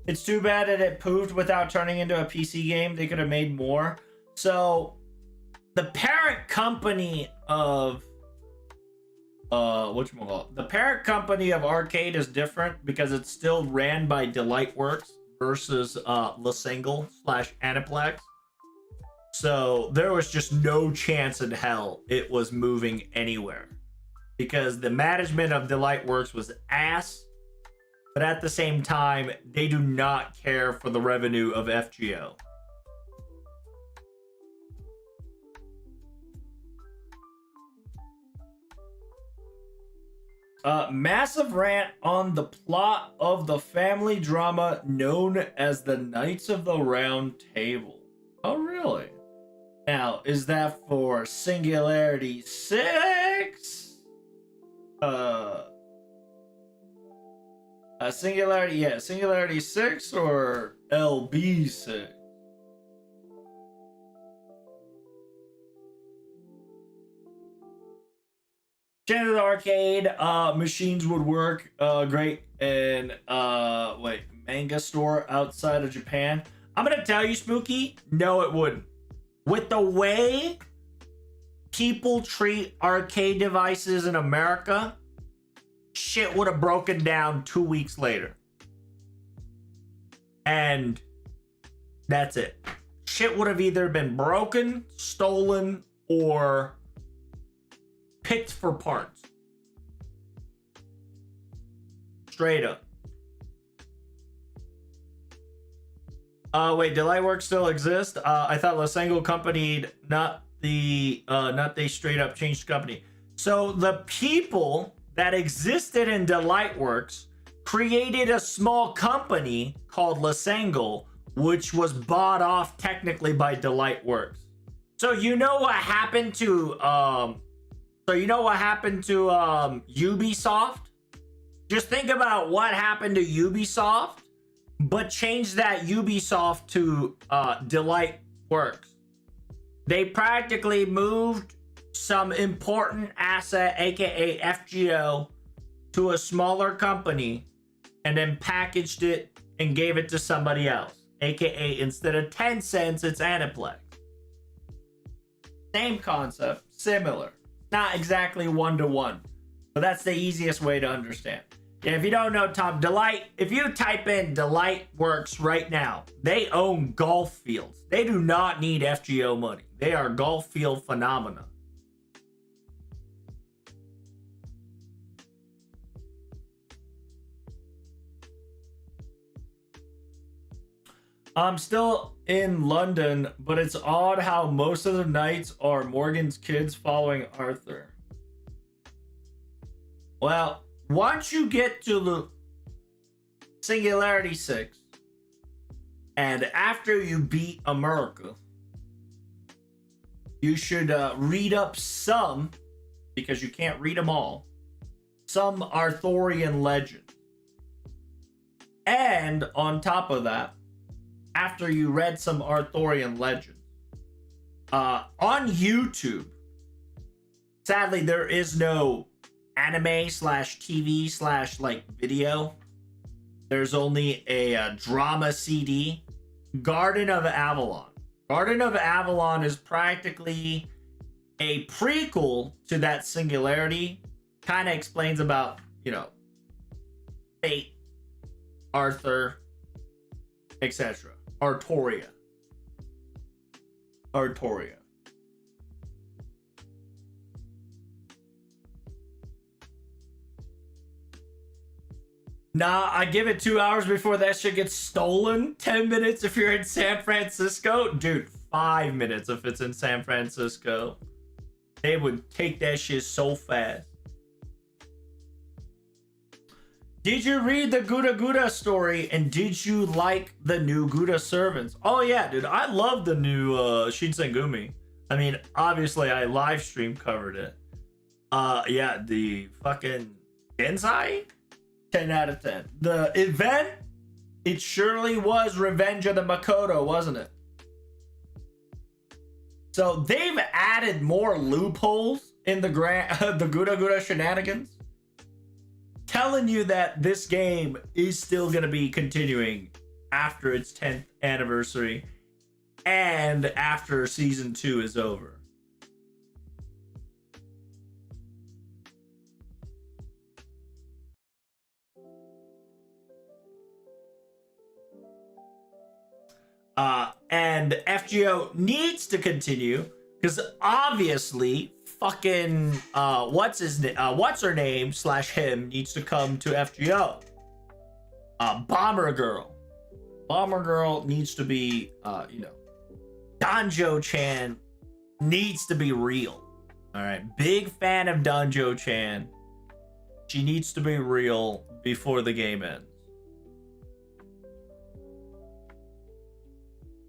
It's too bad that it poofed without turning into a PC game. They could have made more. So, the parent company of the parent company of Arcade is different because it's still ran by Delightworks versus Lasingle / Aniplex. So there was just no chance in hell it was moving anywhere because the management of Delightworks was ass, but at the same time they do not care for the revenue of FGO. Massive rant on the plot of the family drama known as the Knights of the Round Table. Oh, really? Now, is that for Singularity 6? Singularity 6 or LB 6? Standard arcade machines would work great in manga store outside of Japan. I'm gonna tell you, Spooky, no it wouldn't. With the way people treat arcade devices in America, shit would have broken down 2 weeks later. And that's it. Shit would have either been broken, stolen, or picked for parts. Straight up. Wait, Delightworks still exist? I thought Lasingle company, not the straight up changed company. So the people that existed in Delightworks created a small company called Lasingle, which was bought off technically by Delightworks. So you know what happened to Ubisoft? Just think about what happened to Ubisoft, but change that Ubisoft to Delightworks. They practically moved some important asset, aka FGO, to a smaller company and then packaged it and gave it to somebody else, aka instead of 10 cents, it's Aniplex. Same concept, similar. Not exactly one-to-one, but that's the easiest way to understand. Yeah, if you don't know, Tom, if you type in Delightworks right now, they own golf fields. They do not need FGO money. They are golf field phenomena. I'm still in London, but it's odd how most of the nights are Morgan's kids following Arthur. Well, once you get to the Singularity 6, and after you beat America, you should read up some, because you can't read them all, some Arthurian legends. And on top of that, after you read some Arthurian legends, on YouTube, sadly there is no anime /TV / video, there's only a drama CD, Garden of Avalon. Garden of Avalon is practically a prequel to that Singularity. Kind of explains about, you know, fate, Arthur, etc. Artoria. Nah, I give it 2 hours before that shit gets stolen. 10 minutes if you're in San Francisco. Dude, 5 minutes if it's in San Francisco. They would take that shit so fast. Did you read the Gouda Gouda story, and did you like the new Gouda servants? Oh yeah, dude, I love the new Shinsengumi. I mean, obviously I live stream covered it. Yeah, the fucking Gensai? 10 out of 10. The event, it surely was Revenge of the Makoto, wasn't it? So they've added more loopholes in the the Gouda Gouda shenanigans, telling you that this game is still going to be continuing after its 10th anniversary and after season 2 is over. And FGO needs to continue because obviously fucking what's her name / him needs to come to FGO. Bomber Girl needs to be you know, Danjo-chan needs to be real. All right, big fan of Danjo-chan. She needs to be real before the game ends.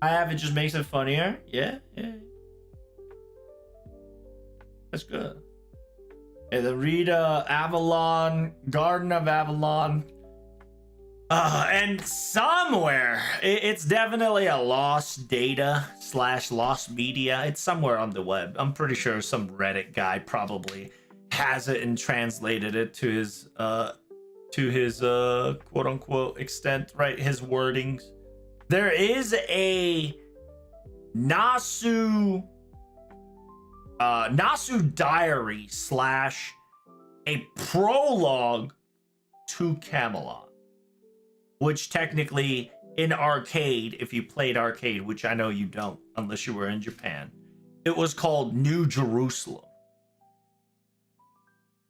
It just makes it funnier. Yeah. That's good. Hey, the Rita Avalon, Garden of Avalon. And somewhere, it's definitely a lost data / lost media. It's somewhere on the web. I'm pretty sure some Reddit guy probably has it and translated it to his quote unquote extent, right? His wordings. There is a Nasu diary / a prologue to Camelot, which technically in arcade, if you played arcade, which I know you don't unless you were in Japan, it was called New Jerusalem.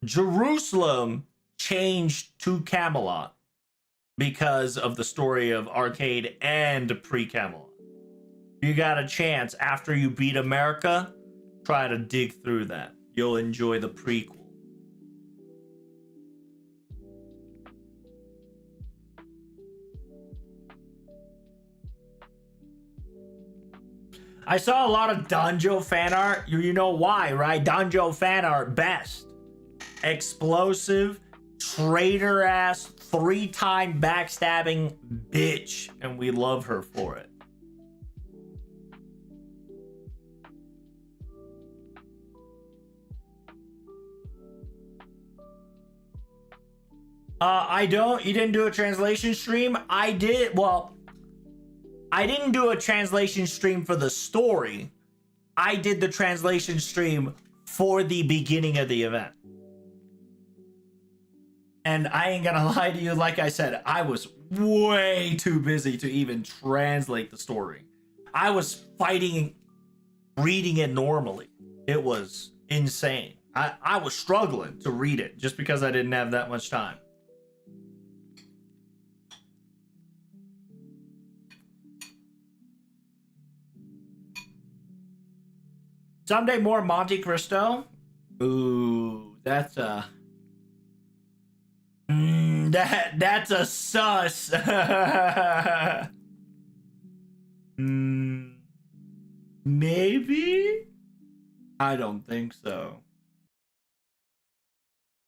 Jerusalem changed to Camelot because of the story of arcade and pre-Camelot. You got a chance after you beat America, try to dig through that. You'll enjoy the prequel. I saw a lot of Danjo fan art. You know why, right? Danjo fan art best. Explosive, traitor ass, 3-time backstabbing bitch, and we love her for it. You didn't do a translation stream? I did. Well, I didn't do a translation stream for the story. I did the translation stream for the beginning of the event. And I ain't gonna lie to you, like I said, I was way too busy to even translate the story. I was fighting, reading it normally. It was insane. I was struggling to read it just because I didn't have that much time. Someday more Monte Cristo. Ooh, that's a... that's a sus. Maybe? I don't think so.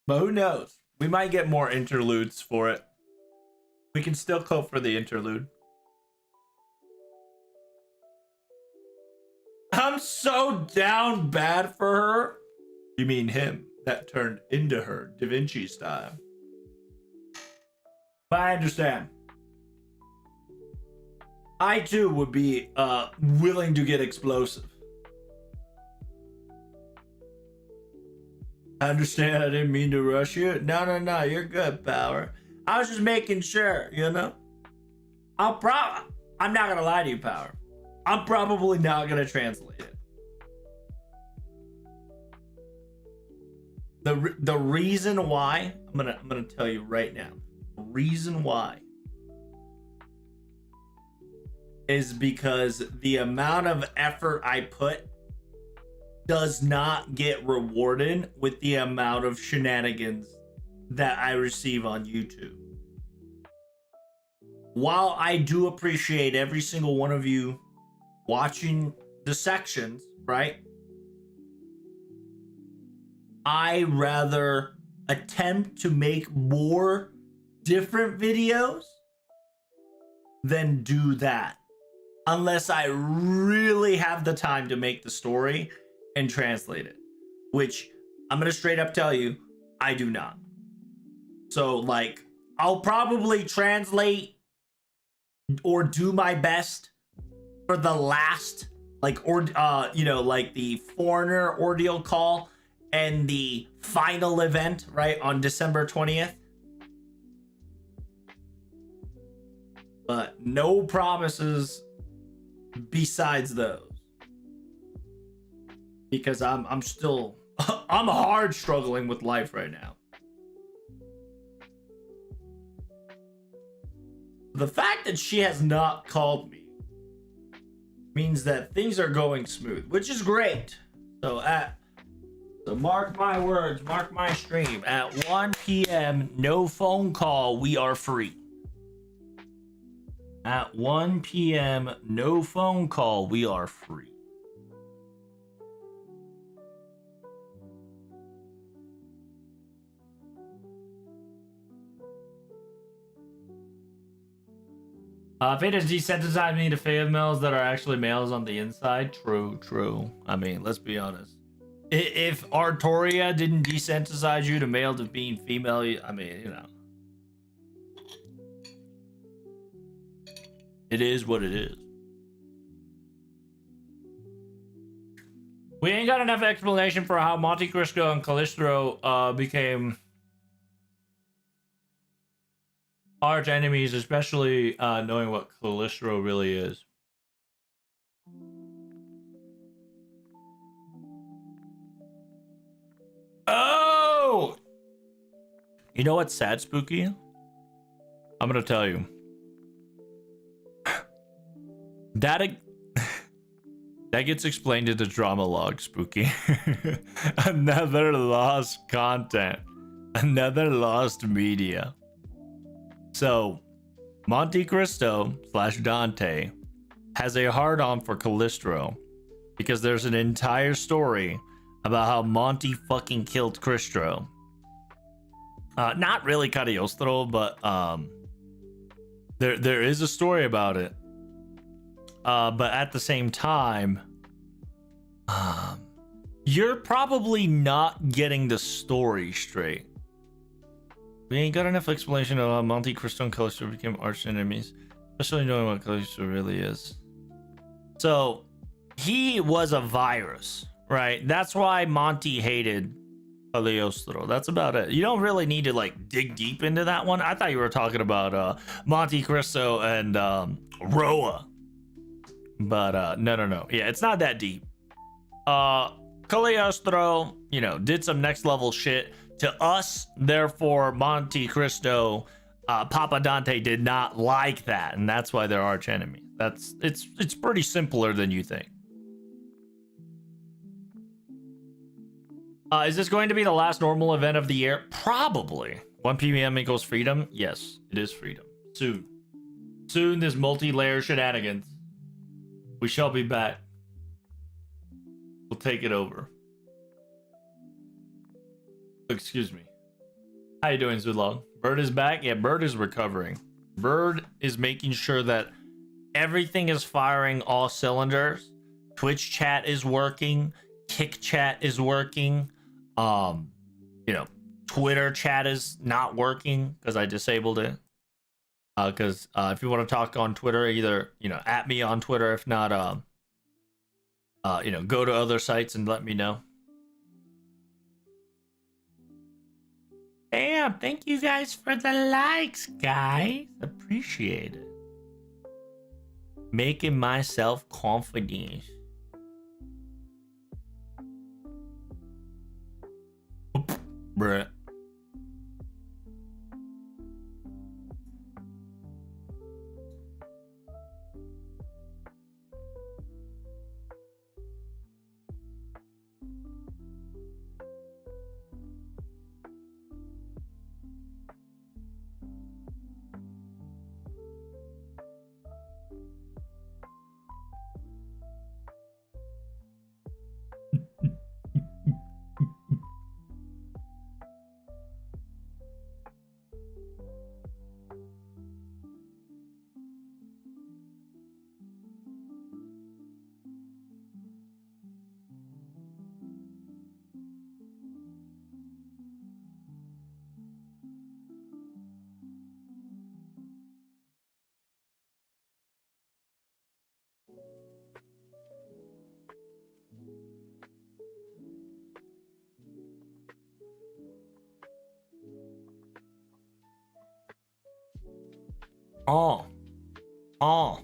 But who knows? We might get more interludes for it. We can still cope for the interlude. I'm so down bad for her. You mean him that turned into her, Da Vinci style. But I understand. I too would be willing to get explosive. I understand. I didn't mean to rush you. No. You're good, Power. I was just making sure, you know. I'm not gonna lie to you, Power. I'm probably not gonna translate it. The reason why I'm gonna tell you right now. The reason why is because the amount of effort I put does not get rewarded with the amount of shenanigans that I receive on YouTube. While I do appreciate every single one of you watching the sections, right? I rather attempt to make more different videos than do that. Unless I really have the time to make the story and translate it, which I'm gonna straight up tell you, I do not. So like, I'll probably translate or do my best for the last, like, like the foreigner ordeal call and the final event, right, on December 20th. But no promises besides those, because I'm still I'm hard struggling with life right now. The fact that she has not called me means that things are going smooth, which is great. So mark my words, mark my stream. At 1 p.m, no phone call, we are free. At 1 p.m, no phone call, we are free. Fate has desensitized me to females that are actually males on the inside. True. I mean, let's be honest. If Artoria didn't desensitize you to male to being female, I mean, you know. It is what it is. We ain't got enough explanation for how Monte Cristo and Calistro became arch enemies, especially knowing what Calistro really is. Oh! You know what's sad, Spooky? I'm gonna tell you. That gets explained in the drama log, Spooky. Another lost content. Another lost media. So, Monte Cristo / Dante has a hard-on for Calistro because there's an entire story about how Monty fucking killed Cristro. Not really Cagliostro, but there is a story about it. But at the same time, you're probably not getting the story straight. We ain't got enough explanation of how Monte Cristo and Calistro became arch enemies, especially knowing what Calistro really is. So, he was a virus, right? That's why Monty hated Cagliostro. That's about it. You don't really need to like dig deep into that one. I thought you were talking about Monte Cristo and Roa. But no. Yeah, it's not that deep. Cagliostro, you know, did some next level shit to us. Therefore, Monte Cristo, Papa Dante did not like that, and that's why they're arch enemies. It's pretty simpler than you think. Is this going to be the last normal event of the year? Probably. 1 p.m. equals freedom? Yes, it is freedom. Soon. Soon, this multi-layer shenanigans. We shall be back. We'll take it over. Excuse me. How you doing, Zulong? Bird is back? Yeah, Bird is recovering. Bird is making sure that everything is firing all cylinders. Twitch chat is working. Kick chat is working. You know, Twitter chat is not working because I disabled it. Because if you want to talk on Twitter, either at me on Twitter. If not, go to other sites and let me know. Damn, thank you guys for the likes, guys. Appreciate it. Making myself confident. Bruh. Oh.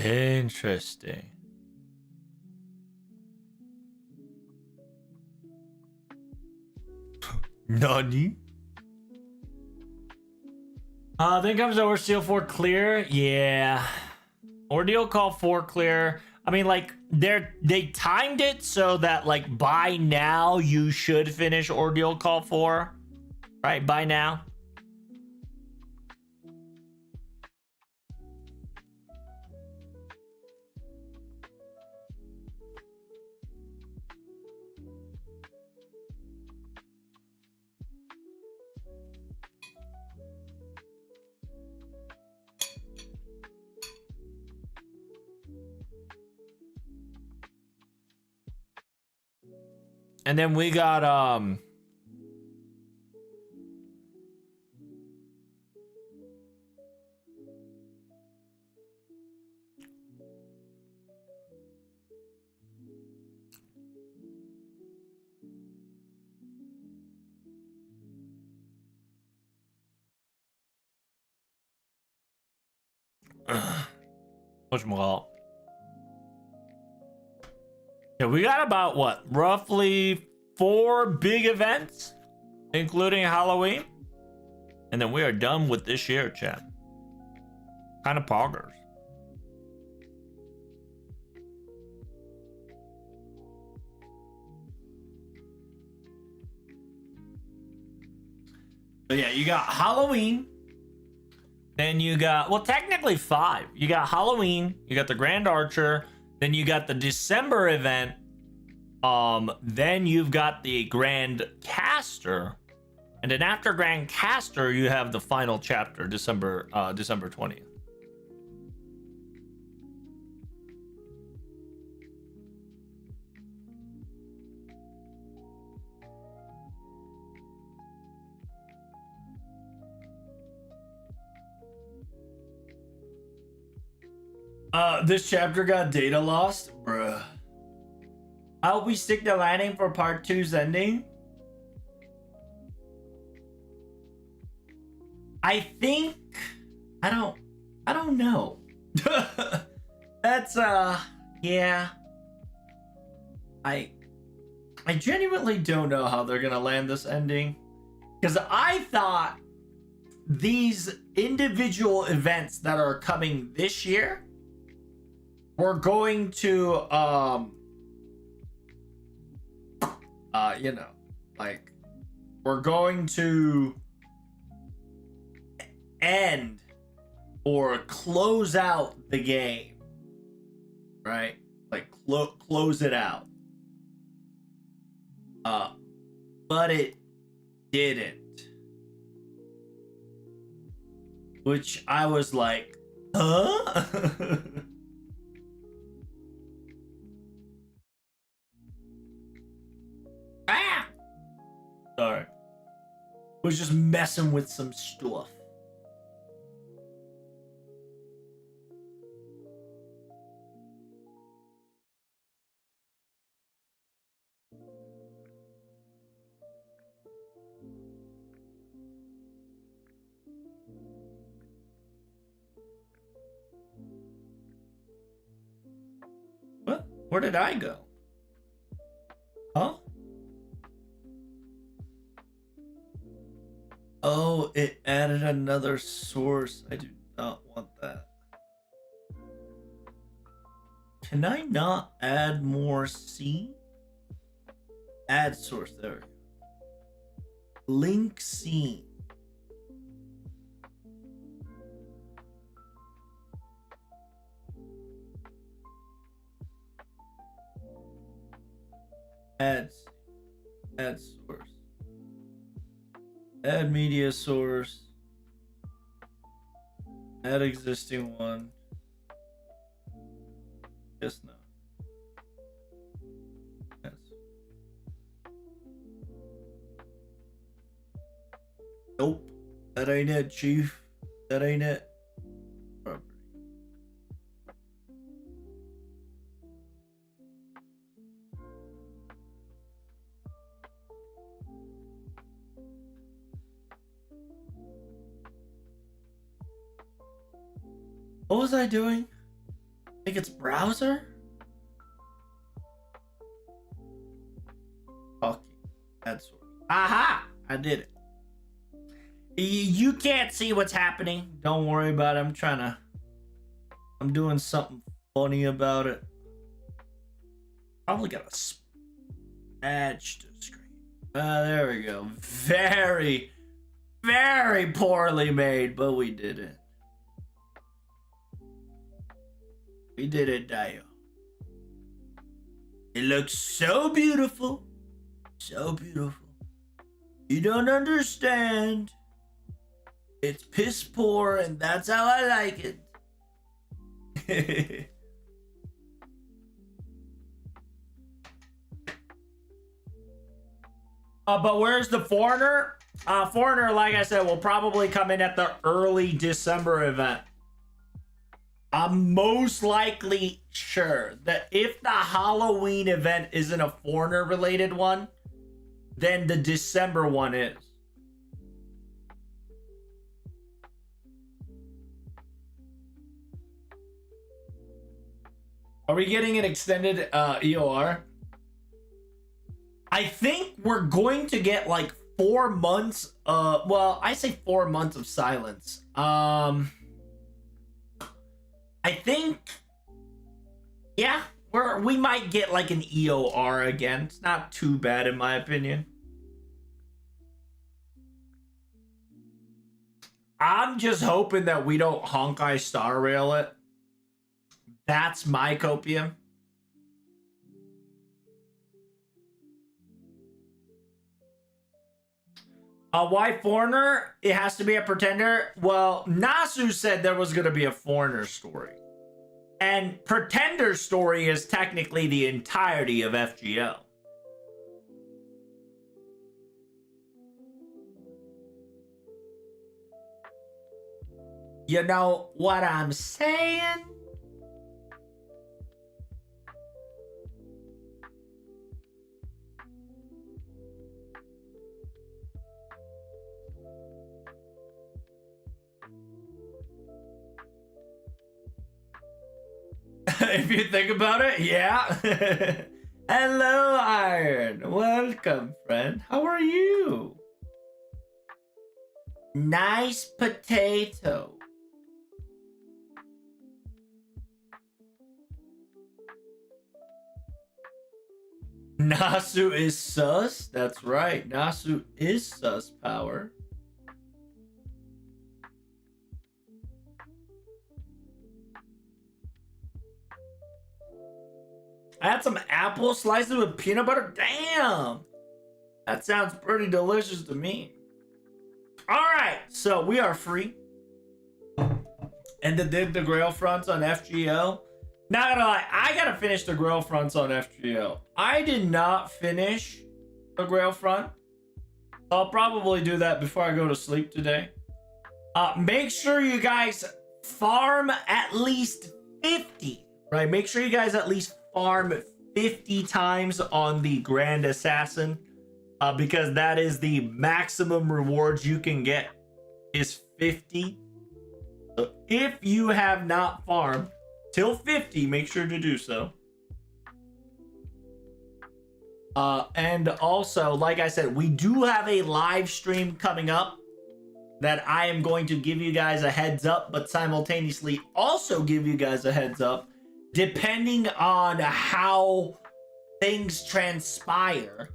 Interesting. Nani? Then comes Ordeal 4 clear. Yeah. Ordeal Call 4 clear. I mean, like, they timed it so that, like, by now you should finish Ordeal Call 4. Right? By now. And then we got whatchamacallit? Yeah, we got about what, roughly 4 big events, including Halloween, and then we are done with this year, chat. Kind of poggers. So yeah, you got Halloween. Then you got, well, technically 5. You got Halloween, you got the Grand Archer, then you got the December event. Then you've got the Grand Caster. And then after Grand Caster, you have the final chapter, December 20th. This chapter got data lost? Bruh. I hope we stick the landing for part 2's ending. I think I don't know. That's yeah. I genuinely don't know how they're gonna land this ending. Cause I thought these individual events that are coming this year, we're going to you know, like, we're going to end or close out the game, right? Like close it out. But it didn't. Which I was like, huh? Ah! Sorry. Was just messing with some stuff. What? Where did I go? Huh? Oh, it added another source. I do not want that. Can I not add more scene? Add source. There we go. Link scene. Add source. Add media source. Add existing one. Guess not. Yes. Nope. That ain't it, Chief. That ain't it. Property. What was I doing? I think it's browser? Talking. Add source. Aha! I did it. You can't see what's happening. Don't worry about it. I'm doing something funny about it. Probably got a scratch to screen. There we go. Very, very poorly made, but we did it. We did it, Dio. It looks so beautiful. So beautiful. You don't understand. It's piss poor, and that's how I like it. But where's the Foreigner? Foreigner, like I said, will probably come in at the early December event. I'm most likely sure that if the Halloween event isn't a Foreigner related one, then the December one is. Are we getting an extended EOR? I think we're going to get like 4 months. Well, I say 4 months of silence. I think, yeah, we might get like an EOR again. It's not too bad in my opinion. I'm just hoping that we don't Honkai Star Rail it. That's my copium. Why Foreigner? It has to be a Pretender. Well, Nasu said there was going to be a Foreigner story. And Pretender story is technically the entirety of FGO. You know what I'm saying? If you think about it, yeah. Hello, Iron. Welcome, friend. How are you? Nice potato. Nasu is sus. That's right. Nasu is sus power. I had some apple slices with peanut butter. Damn. That sounds pretty delicious to me. All right. So we are free. And did the Grail fronts on FGO. Not gonna lie, I gotta finish the Grail fronts on FGO. I did not finish the Grail front. I'll probably do that before I go to sleep today. Make sure you guys farm at least 50, right? Make sure you guys at least farm 50 times on the Grand Assassin, because that is the maximum rewards you can get is 50. So if you have not farmed till 50, make sure to do so. And also, like I said, we do have a live stream coming up that I am going to give you guys a heads up, but simultaneously also give you guys a heads up, depending on how things transpire.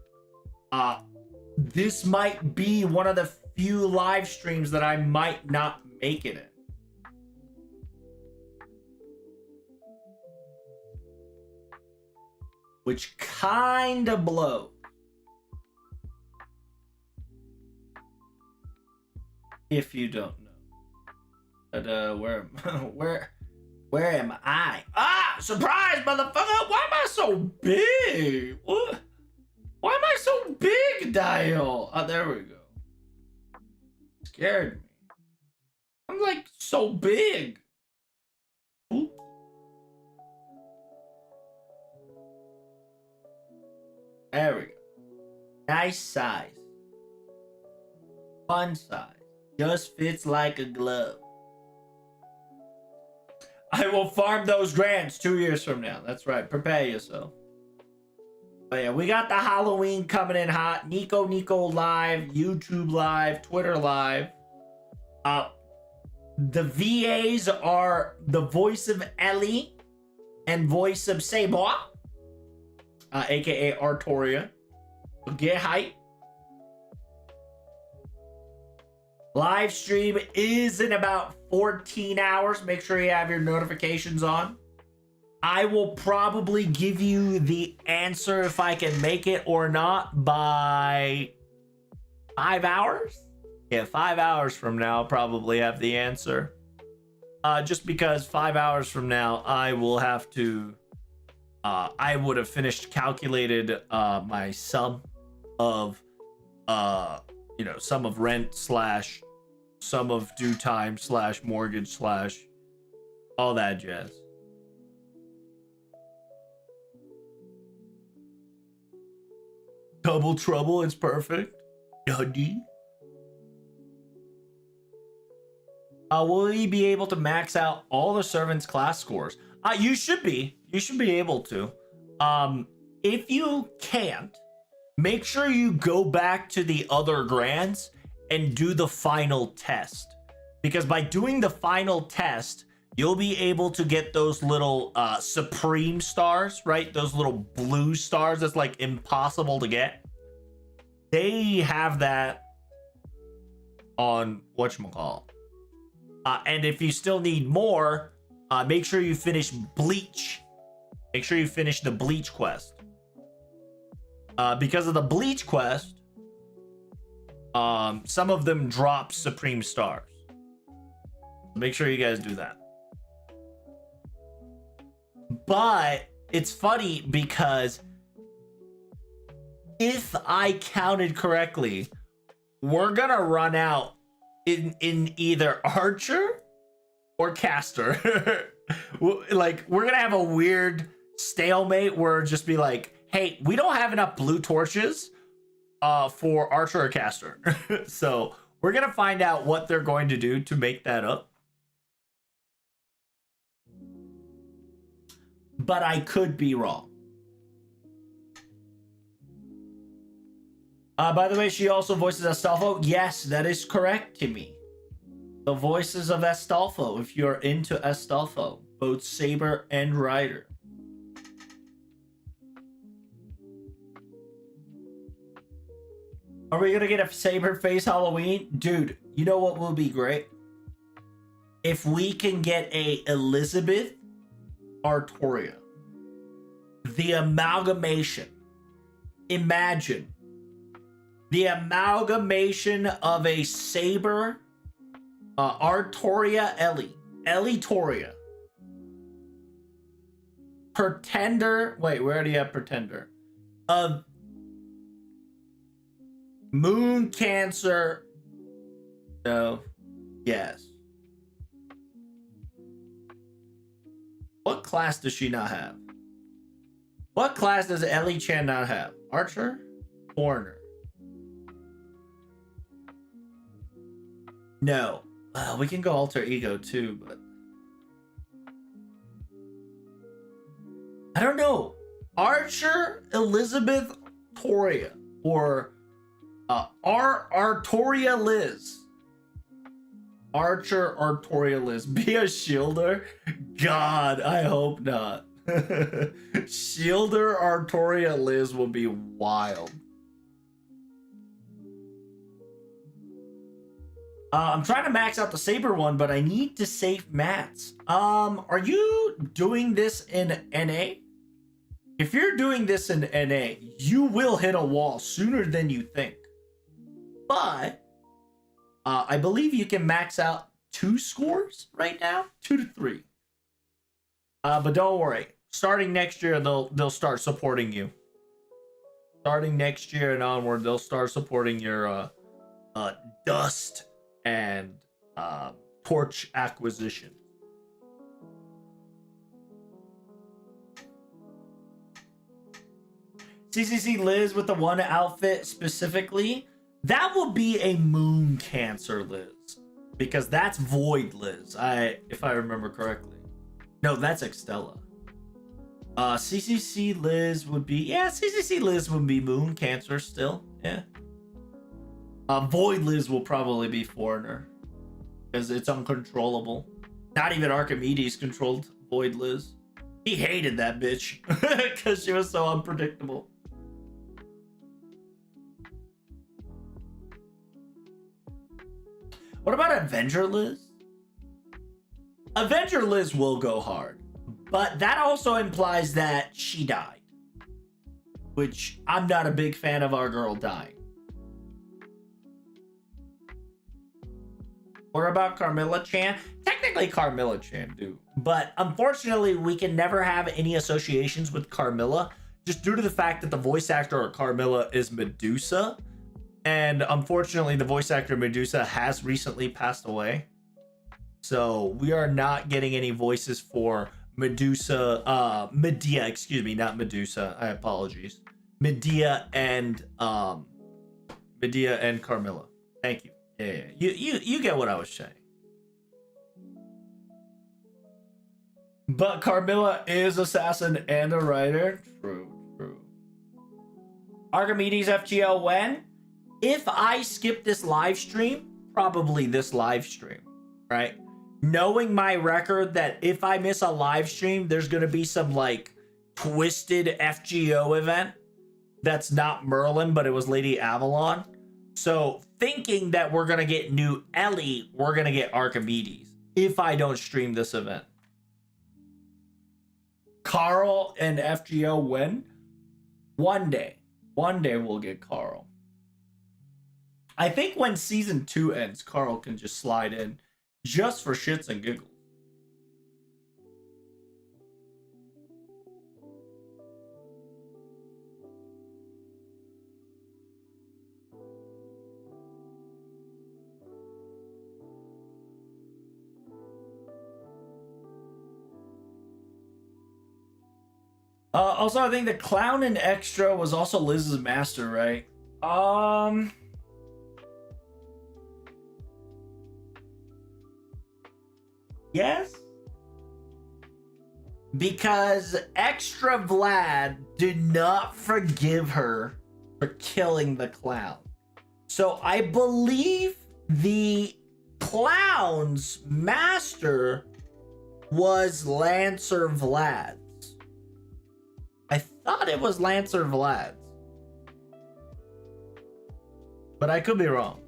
This might be one of the few live streams that I might not make it in. Which kind of blows. If you don't know. But where am I? Ah, surprise, motherfucker! Why am I so big? What? Why am I so big, Dial? Oh, there we go. Scared me. I'm like so big. Ooh. There we go. Nice size. Fun size. Just fits like a glove. I will farm those grants 2 years from now. That's right. Prepare yourself. But yeah, we got the Halloween coming in hot. Nico live, YouTube live, Twitter live. The VAs are the voice of Ellie and voice of Sabois, aka Artoria. Get hype. Live stream is in about 14 hours. Make sure you have your notifications on. I will probably give you the answer if I can make it or not by 5 hours. Yeah, 5 hours from now, I'll probably have the answer. Just because 5 hours from now, I will have to... I would have finished calculated my sum of, sum of rent slash sum of due time slash mortgage slash all that jazz. Double trouble, it's perfect. Duddy. Will we be able to max out all the servants' class scores? You should be. You should be able to. If you can't, make sure you go back to the other grands and do the final test. Because by doing the final test, you'll be able to get those little supreme stars, right? Those little blue stars that's like impossible to get. They have that on whatchamacallit. And if you still need more, make sure you finish Bleach. Make sure you finish the Bleach quest. Because of the Bleach quest, some of them drop supreme stars. Make sure you guys do that. But it's funny because if I counted correctly, we're gonna run out in either Archer or Caster. Like, we're gonna have a weird stalemate where it'll just be like, hey, we don't have enough blue torches for Archer or Caster. So we're gonna find out what they're going to do to make that up. But I could be wrong. By the way, she also voices Astolfo. Yes, that is correct, Timmy. The voices of Astolfo, if you're into Astolfo, both Saber and Ryder. Are we gonna get a Saber face Halloween? Dude, you know what will be great? If we can get a Elizabeth Artoria. The amalgamation. Imagine. The amalgamation of a Saber, Artoria Ellie. Ellie Toria. Pretender. Wait, where do you have Pretender? Moon Cancer. No. Yes. What class does she not have? What class does Ellie Chan not have? Archer? Foreigner? No. We can go alter ego too, but I don't know. Archer, Elizabeth, Toria, or Artoria Liz. Archer, Artoria Liz. Be a shielder? God, I hope not. Shielder, Artoria Liz will be wild. I'm trying to max out the Saber one, but I need to save mats. Are you doing this in NA? If you're doing this in NA, you will hit a wall sooner than you think. But I believe you can max out 2 scores right now, 2 to 3. But don't worry. Starting next year, they'll start supporting you. Starting next year and onward, they'll start supporting your dust and torch acquisition. CCC Liz with the one outfit specifically, that will be a Moon Cancer Liz, because that's Void Liz. If I remember correctly. No, that's Extella. CCC Liz would be, yeah, CCC Liz would be Moon Cancer still, yeah. Void Liz will probably be Foreigner, because it's uncontrollable. Not even Archimedes controlled Void Liz. He hated that bitch, because she was so unpredictable. What about Avenger Liz? Avenger Liz will go hard, but that also implies that she died, which I'm not a big fan of our girl dying. What about Carmilla Chan? Technically Carmilla Chan do, but unfortunately we can never have any associations with Carmilla just due to the fact that the voice actor of Carmilla is Medusa, and unfortunately the voice actor Medusa has recently passed away. So we are not getting any voices for Medusa, Medea, excuse me, not Medusa. I apologies. Medea and Carmilla. Thank you. Yeah. You get what I was saying. But Carmilla is assassin and a writer. True. Archimedes FGO when? If I skip this live stream, probably this live stream, right? Knowing my record that if I miss a live stream, there's going to be some like twisted FGO event that's not Merlin, but it was Lady Avalon. So thinking that we're going to get new Ellie, we're going to get Archimedes if I don't stream this event. Carl and FGO when? One day we'll get Carl. I think when season 2 ends, Carl can just slide in just for shits and giggles. Also, I think the clown in Extra was also Liz's master, right? Yes? Because Extra Vlad did not forgive her for killing the clown. So I believe the clown's master was Lancer Vlad's. I thought it was Lancer Vlad's, but I could be wrong.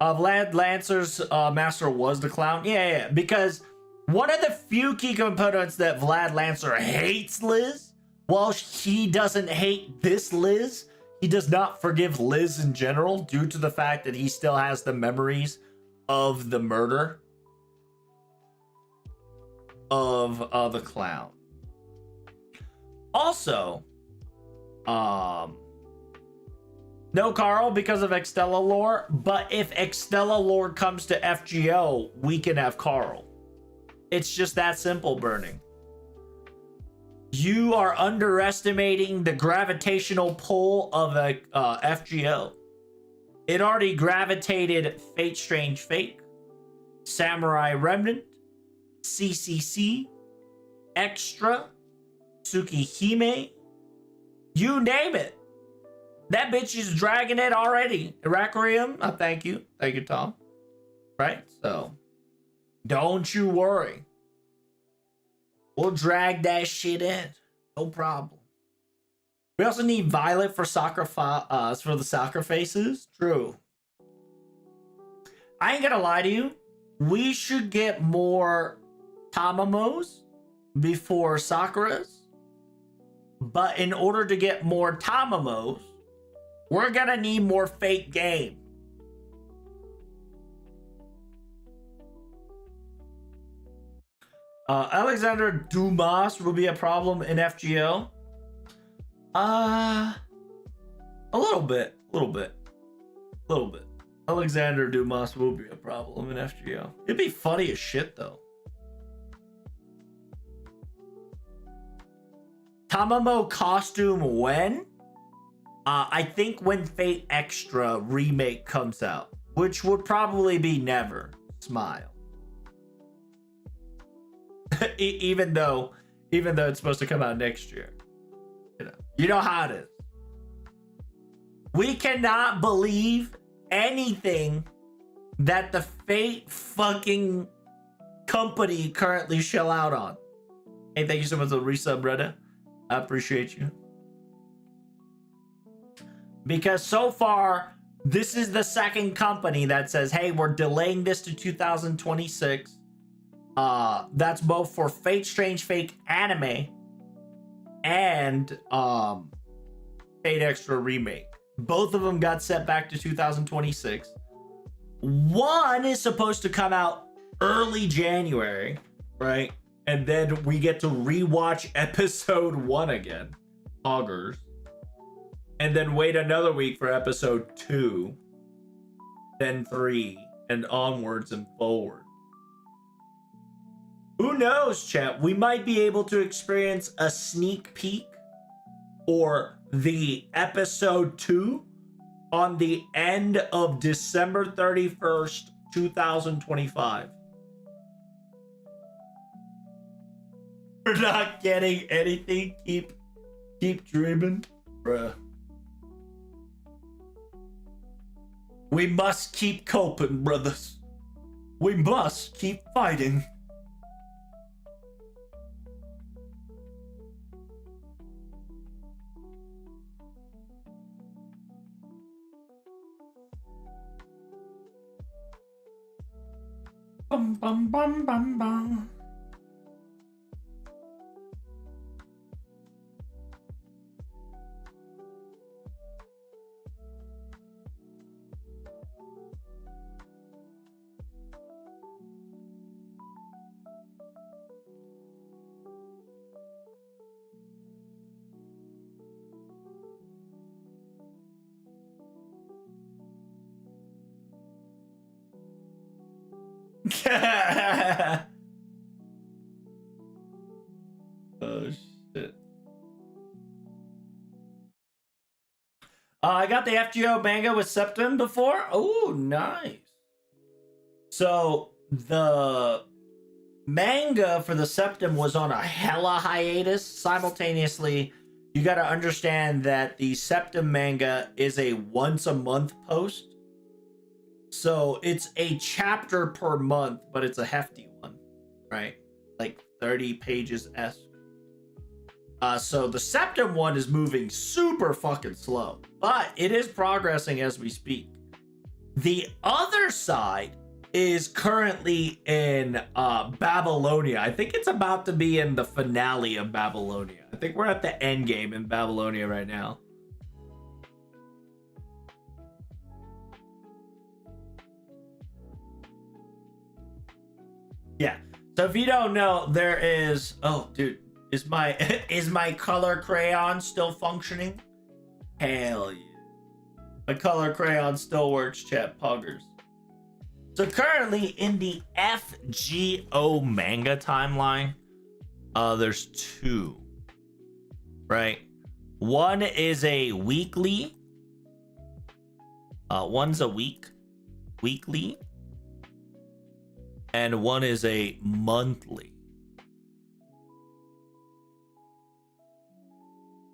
Vlad Lancer's master was the clown. Yeah, because one of the few key components that Vlad Lancer hates Liz, while he doesn't hate this Liz, he does not forgive Liz in general due to the fact that he still has the memories of the murder of the clown. Also, no Carl because of Extella lore, but if Extella lore comes to FGO, we can have Carl. It's just that simple, Burning. You are underestimating the gravitational pull of a FGO. It already gravitated Fate Strange Fake, Samurai Remnant, CCC, Extra, Tsukihime, you name it. That bitch is dragging it already. Requiem, thank you. Thank you, Tom. Right? So, don't you worry. We'll drag that shit in. No problem. We also need Violet for for the soccer faces. True. I ain't gonna lie to you. We should get more Tamamos before Sakura's. But in order to get more Tamamos, we're gonna need more fake game. Alexander Dumas will be a problem in FGO. A little bit. Alexander Dumas will be a problem in FGO. It'd be funny as shit though. Tamamo costume when? I think when Fate Extra remake comes out, which would probably be never. Smile. even though it's supposed to come out next year. You know how it is. We cannot believe anything that the Fate fucking company currently shell out on. Hey, thank you so much for the resub, Retta. I appreciate you. Because so far, this is the second company that says, hey, we're delaying this to 2026. That's both for Fate Strange Fake Anime and Fate Extra Remake. Both of them got set back to 2026. One is supposed to come out early January, right? And then we get to rewatch episode 1 again, August. And then wait another week for episode 2, then 3, and onwards and forward. Who knows, chat? We might be able to experience a sneak peek or the episode 2 on the end of December 31st, 2025. We're not getting anything. Keep dreaming, bruh. We must keep coping, brothers. We must keep fighting. Bum bum bum bum bum. Oh shit. I got the FGO manga with Septim before. Oh, nice. So the manga for the Septim was on a hella hiatus. Simultaneously, you got to understand that the Septim manga is a once a month post. So it's a chapter per month, but it's a hefty one, right? Like 30 pages esque. So the Septim one is moving super fucking slow, but it is progressing as we speak. The other side is currently in Babylonia. I think it's about to be in the finale of Babylonia. I think we're at the end game in Babylonia right now. Yeah. So if you don't know, there is... Oh, dude. Is my is my color crayon still functioning? Hell yeah. My color crayon still works, chat puggers. So currently in the FGO manga timeline, there's two, right? One is a weekly. One's a weekly. And one is a monthly.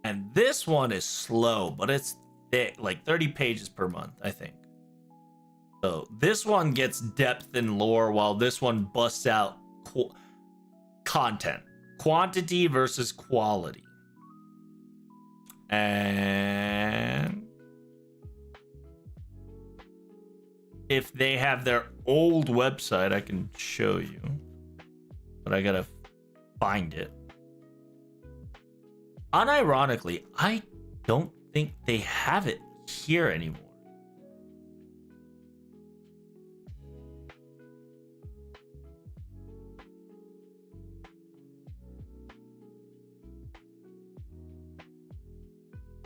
And this one is slow, but it's thick, like 30 pages per month, I think. So this one gets depth and lore, while this one busts out content. Quantity versus quality. And if they have their old website, I can show you. But I gotta find it. Unironically, I don't think they have it here anymore.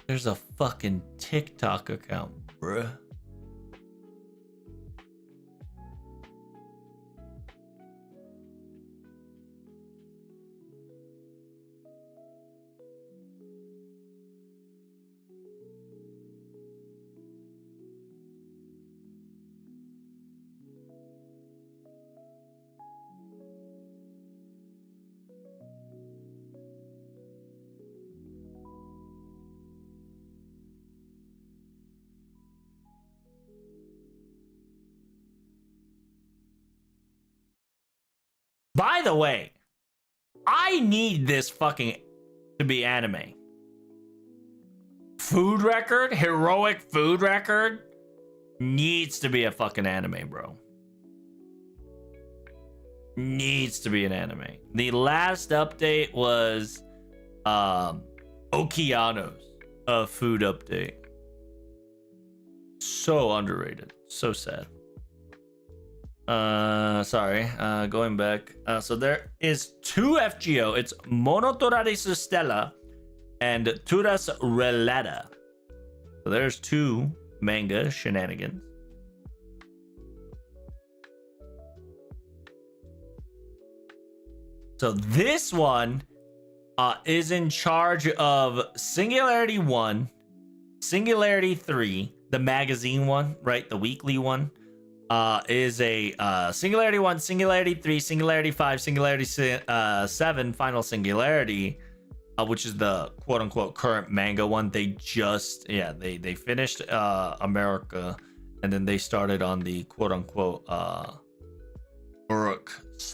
There's a fucking TikTok account, bruh. By the way, I need this fucking to be anime. Food record, heroic food record needs to be a fucking anime, bro. Needs to be an anime. The last update was Okeanos, a food update. So underrated. So sad. Going back. So there is two FGO. It's Monotoraris Stella and Turas Relata. So there's two manga shenanigans. So this one is in charge of Singularity 1, Singularity 3, the magazine one, right? The weekly one. Is a Singularity 1, Singularity 3, Singularity 5, Singularity 7, Final Singularity, which is the quote-unquote current manga one. They just, they finished America, and then they started on the quote-unquote Uruk /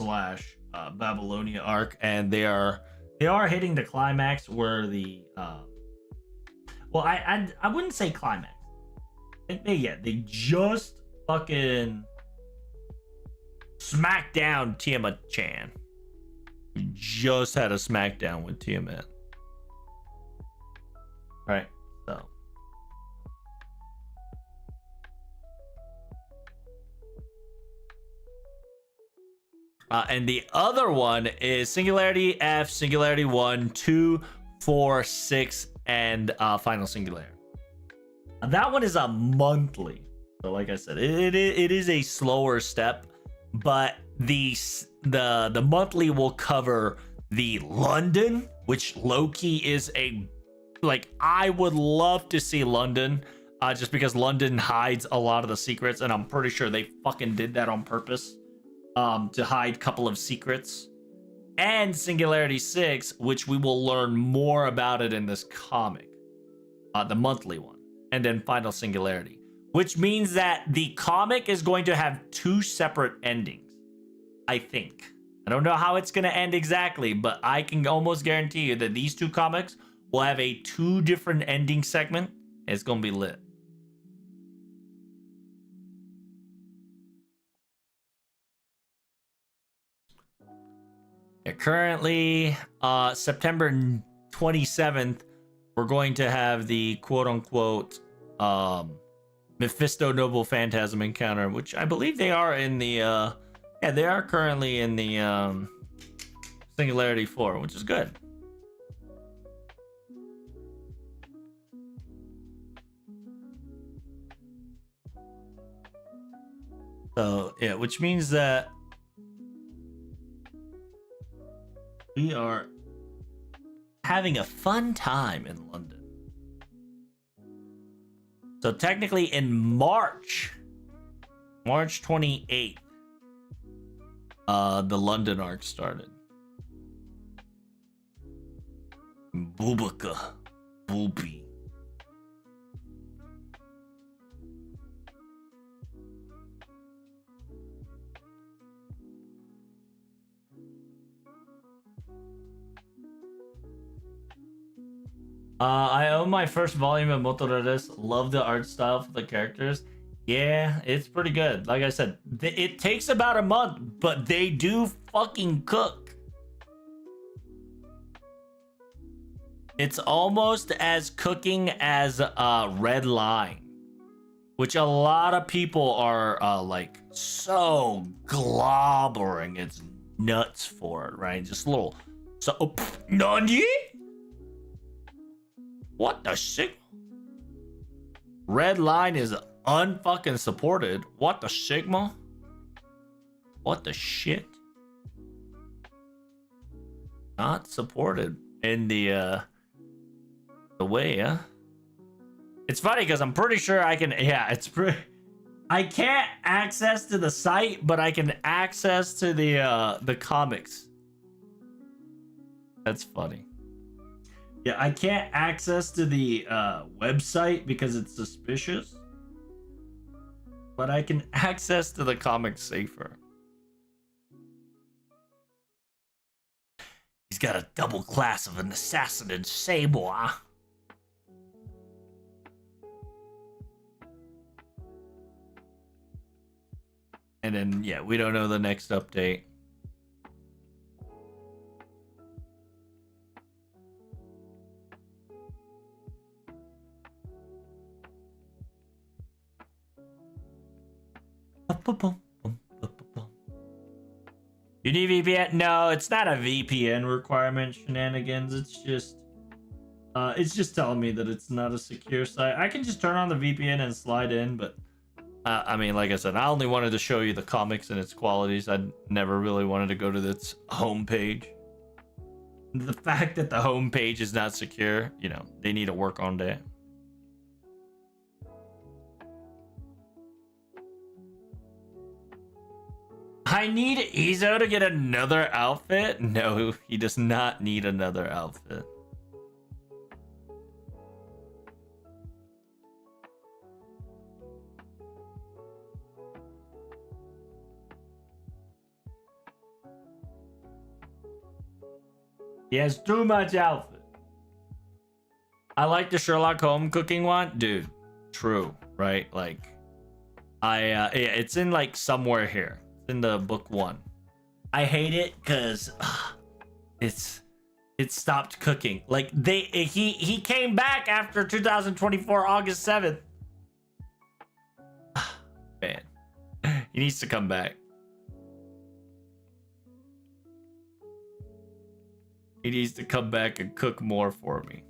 Babylonia arc, and they are hitting the climax where the well, I wouldn't say climax. They just fucking smack down Tiamat-chan. We just had a smackdown with Tiamat. Right, so. And the other one is Singularity F, Singularity 1, 2, 4, 6, and Final Singularity. That one is a monthly. So like I said, it is a slower step, but the monthly will cover the London, which low-key is I would love to see London, just because London hides a lot of the secrets, and I'm pretty sure they fucking did that on purpose. to hide a couple of secrets, and Singularity 6, which we will learn more about it in this comic, the monthly one, and then Final Singularity, which means that the comic is going to have 2 separate endings, I think. I don't know how it's going to end exactly, but I can almost guarantee you that these 2 comics will have a 2 different ending segment. It's going to be lit. Yeah, currently, September 27th, we're going to have the quote-unquote Mephisto Noble Phantasm encounter, which I believe they are in the... yeah, they are currently in the Singularity 4, which is good. So, yeah, which means that we are having a fun time in London. So technically in March 28th, the London arc started. Boobica. Booby. I own my first volume of Motoredes. Love the art style for the characters. Yeah, it's pretty good. Like I said, it takes about a month, but they do fucking cook. It's almost as cooking as Red Line, which a lot of people are like so globbering its nuts for it, right? Just a little. So, Nani? What the shit? Red Line is unfucking supported. What the Sigma? What the shit? Not supported in the way, huh? It's funny because I'm pretty sure I can. Yeah, it's pretty. I can't access to the site, but I can access to the comics. That's funny. Yeah, I can't access to the website because it's suspicious, but I can access to the comics safer. He's got a double class of an assassin and Sabois. And then, yeah, we don't know the next update. You need VPN? No, it's not a VPN requirement, shenanigans. It's just telling me that it's not a secure site. I can just turn on the VPN and slide in, but I mean, like I said, I only wanted to show you the comics and its qualities. I never really wanted to go to its homepage. The fact that the homepage is not secure, you know, they need to work on that. I need Izo to get another outfit? No, he does not need another outfit. He has too much outfit. I like the Sherlock Holmes cooking one. Dude, true, right? Like, it's in like somewhere here. It's in the book 1. I hate it because it stopped cooking. Like he came back after 2024 August 7th. Man, he needs to come back. He needs to come back and cook more for me.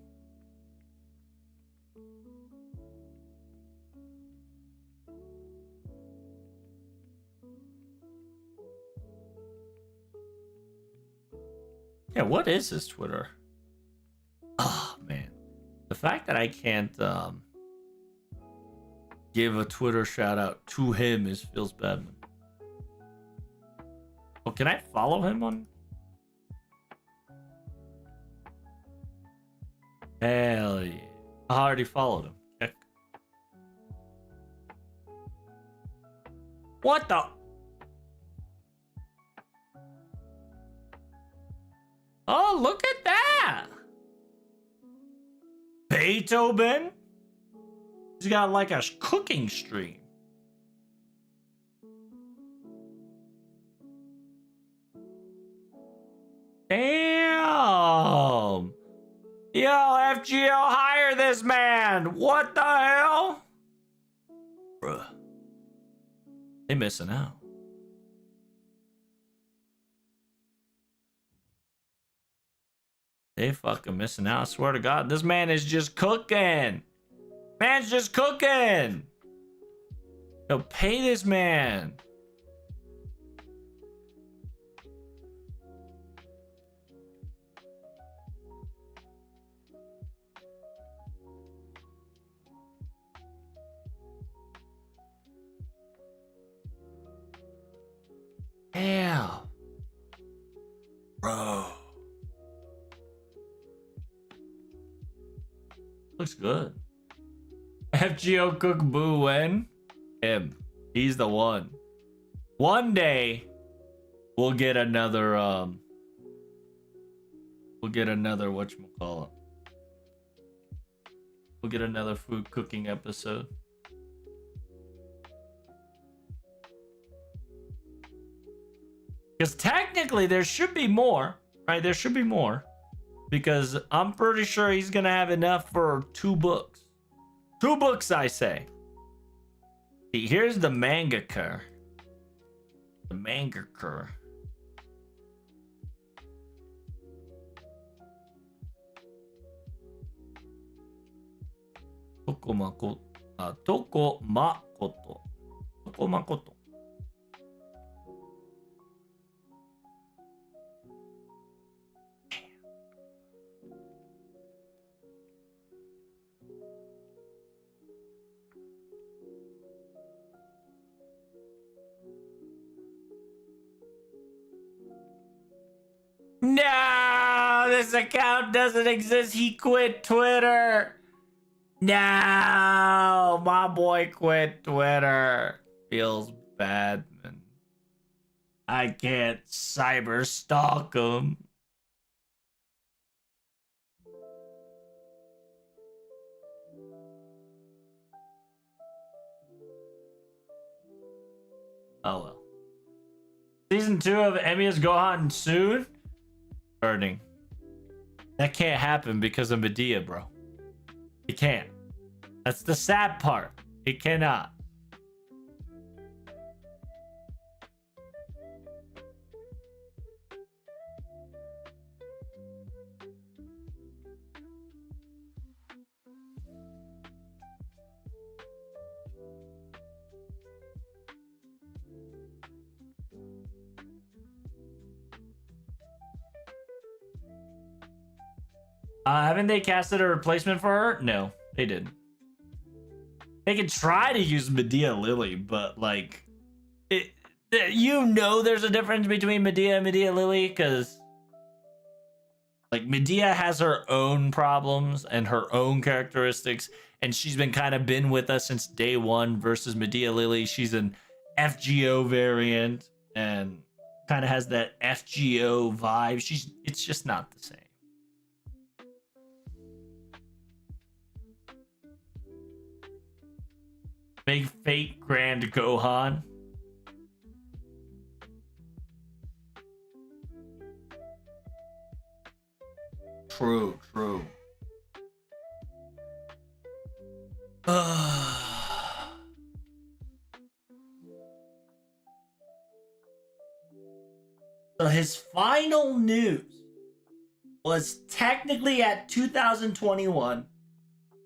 Yeah, what is his Twitter? Oh, man. The fact that I can't give a Twitter shout out to him feels bad. Oh, can I follow him on? Hell yeah. I already followed him. Check. What the? Oh, look at that. Beethoven? He's got like a cooking stream. Damn. Yo, FGO, hire this man. What the hell? Bruh. They missing out. They fucking missing out. I swear to God, this man is just cooking. Man's just cooking. Yo, pay this man. Damn. Bro. Looks good. FGO cook Boo Wen? Him. He's the one. One day we'll get another whatchamacallit. We'll get another food cooking episode. Because technically there should be more, right? There should be more. Because I'm pretty sure he's gonna have enough for 2 books. 2 books, I say. See, here's the mangaka. The mangaka. Tokomakoto. Tokomakoto. No, this account doesn't exist. He quit Twitter. No, my boy quit Twitter. Feels bad, man. I can't cyber stalk him. Oh well. Season 2 of Emiya's Gohan soon? Burning. That can't happen because of Medea, bro. It can't. That's the sad part. It cannot. Haven't they casted a replacement for her? No, they didn't. They could try to use Medea Lily, but like, there's a difference between Medea and Medea Lily, because like Medea has her own problems and her own characteristics, and she's been with us since day one. Versus Medea Lily, she's an FGO variant and kind of has that FGO vibe. It's just not the same. Big fake Grand Gohan. True. So his final news was technically at 2021,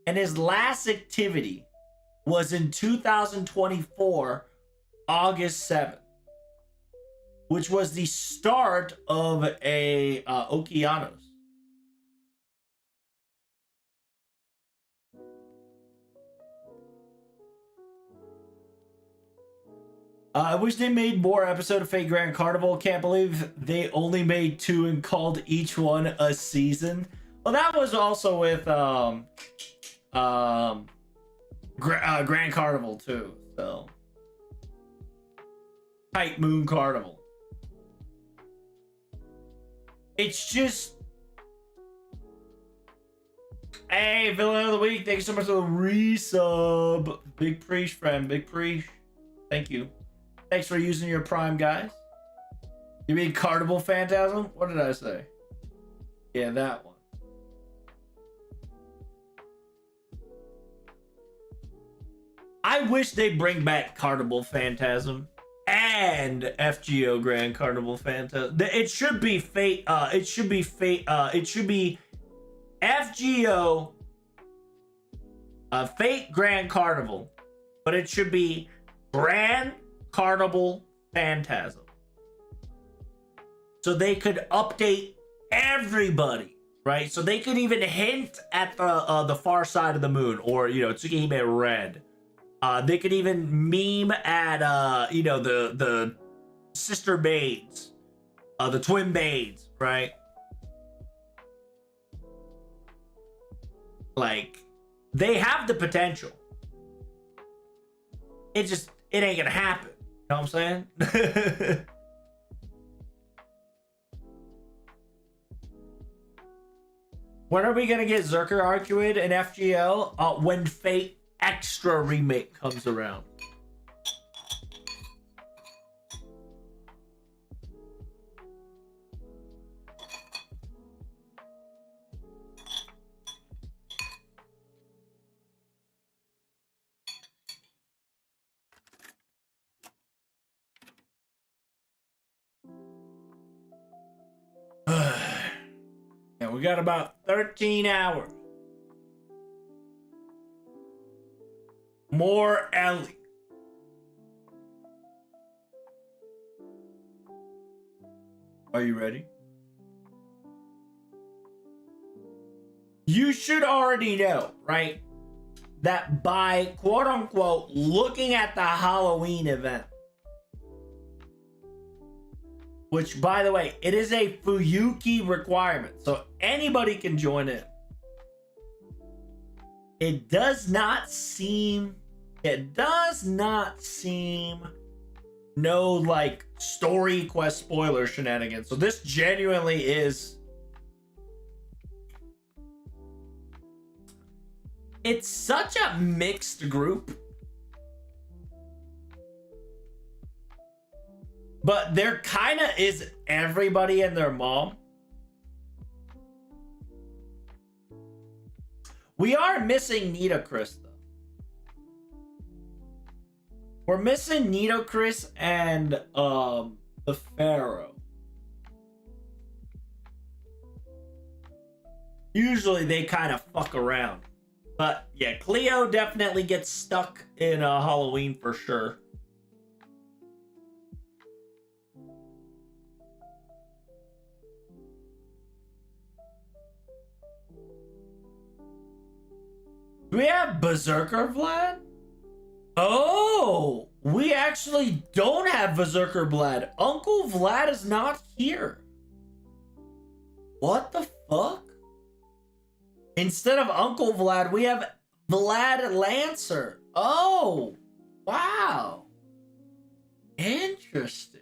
and his last activity was in 2024, August 7th, which was the start of a Okeanos. I wish they made more episode of Fate Grand Carnival. Can't believe they only made 2 and called each one a season. Well, that was also with Grand Carnival too. So Tight Moon Carnival. It's just, hey, villain of the week. Thank you so much for the resub. Big Preach friend, Big Preach. Thank you. Thanks for using your Prime, guys. You mean Carnival Phantasm? What did I say? Yeah, that one. I wish they bring back Carnival Phantasm and FGO Grand Carnival Phantasm. It should be Fate. It should be Fate. It should be FGO Fate Grand Carnival, but it should be Grand Carnival Phantasm. So they could update everybody, right? So they could even hint at the far side of the moon, or Tsukihime Red. They could even meme at the sister maids, the twin maids, right? Like, they have the potential. It ain't gonna happen. You know what I'm saying? When are we gonna get Zerker Arcuid and FGL? When Fate Extra remake comes around. Yeah, we got about 13 hours. More Ellie. Are you ready? You should already know, right? That by quote unquote looking at the Halloween event, which by the way, it is a Fuyuki requirement, so anybody can join in. It does not seem no like story quest spoiler shenanigans. So this genuinely is, it's such a mixed group, but there kind of is everybody and their mom. We are missing Nito Chris though. We're missing Nito Chris and the Pharaoh. Usually they kind of fuck around. But yeah, Cleo definitely gets stuck in Halloween for sure. Do we have Berserker Vlad? Oh, we actually don't have Berserker Vlad. Uncle Vlad is not here. What the fuck? Instead of Uncle Vlad, we have Vlad Lancer. Oh, wow. Interesting.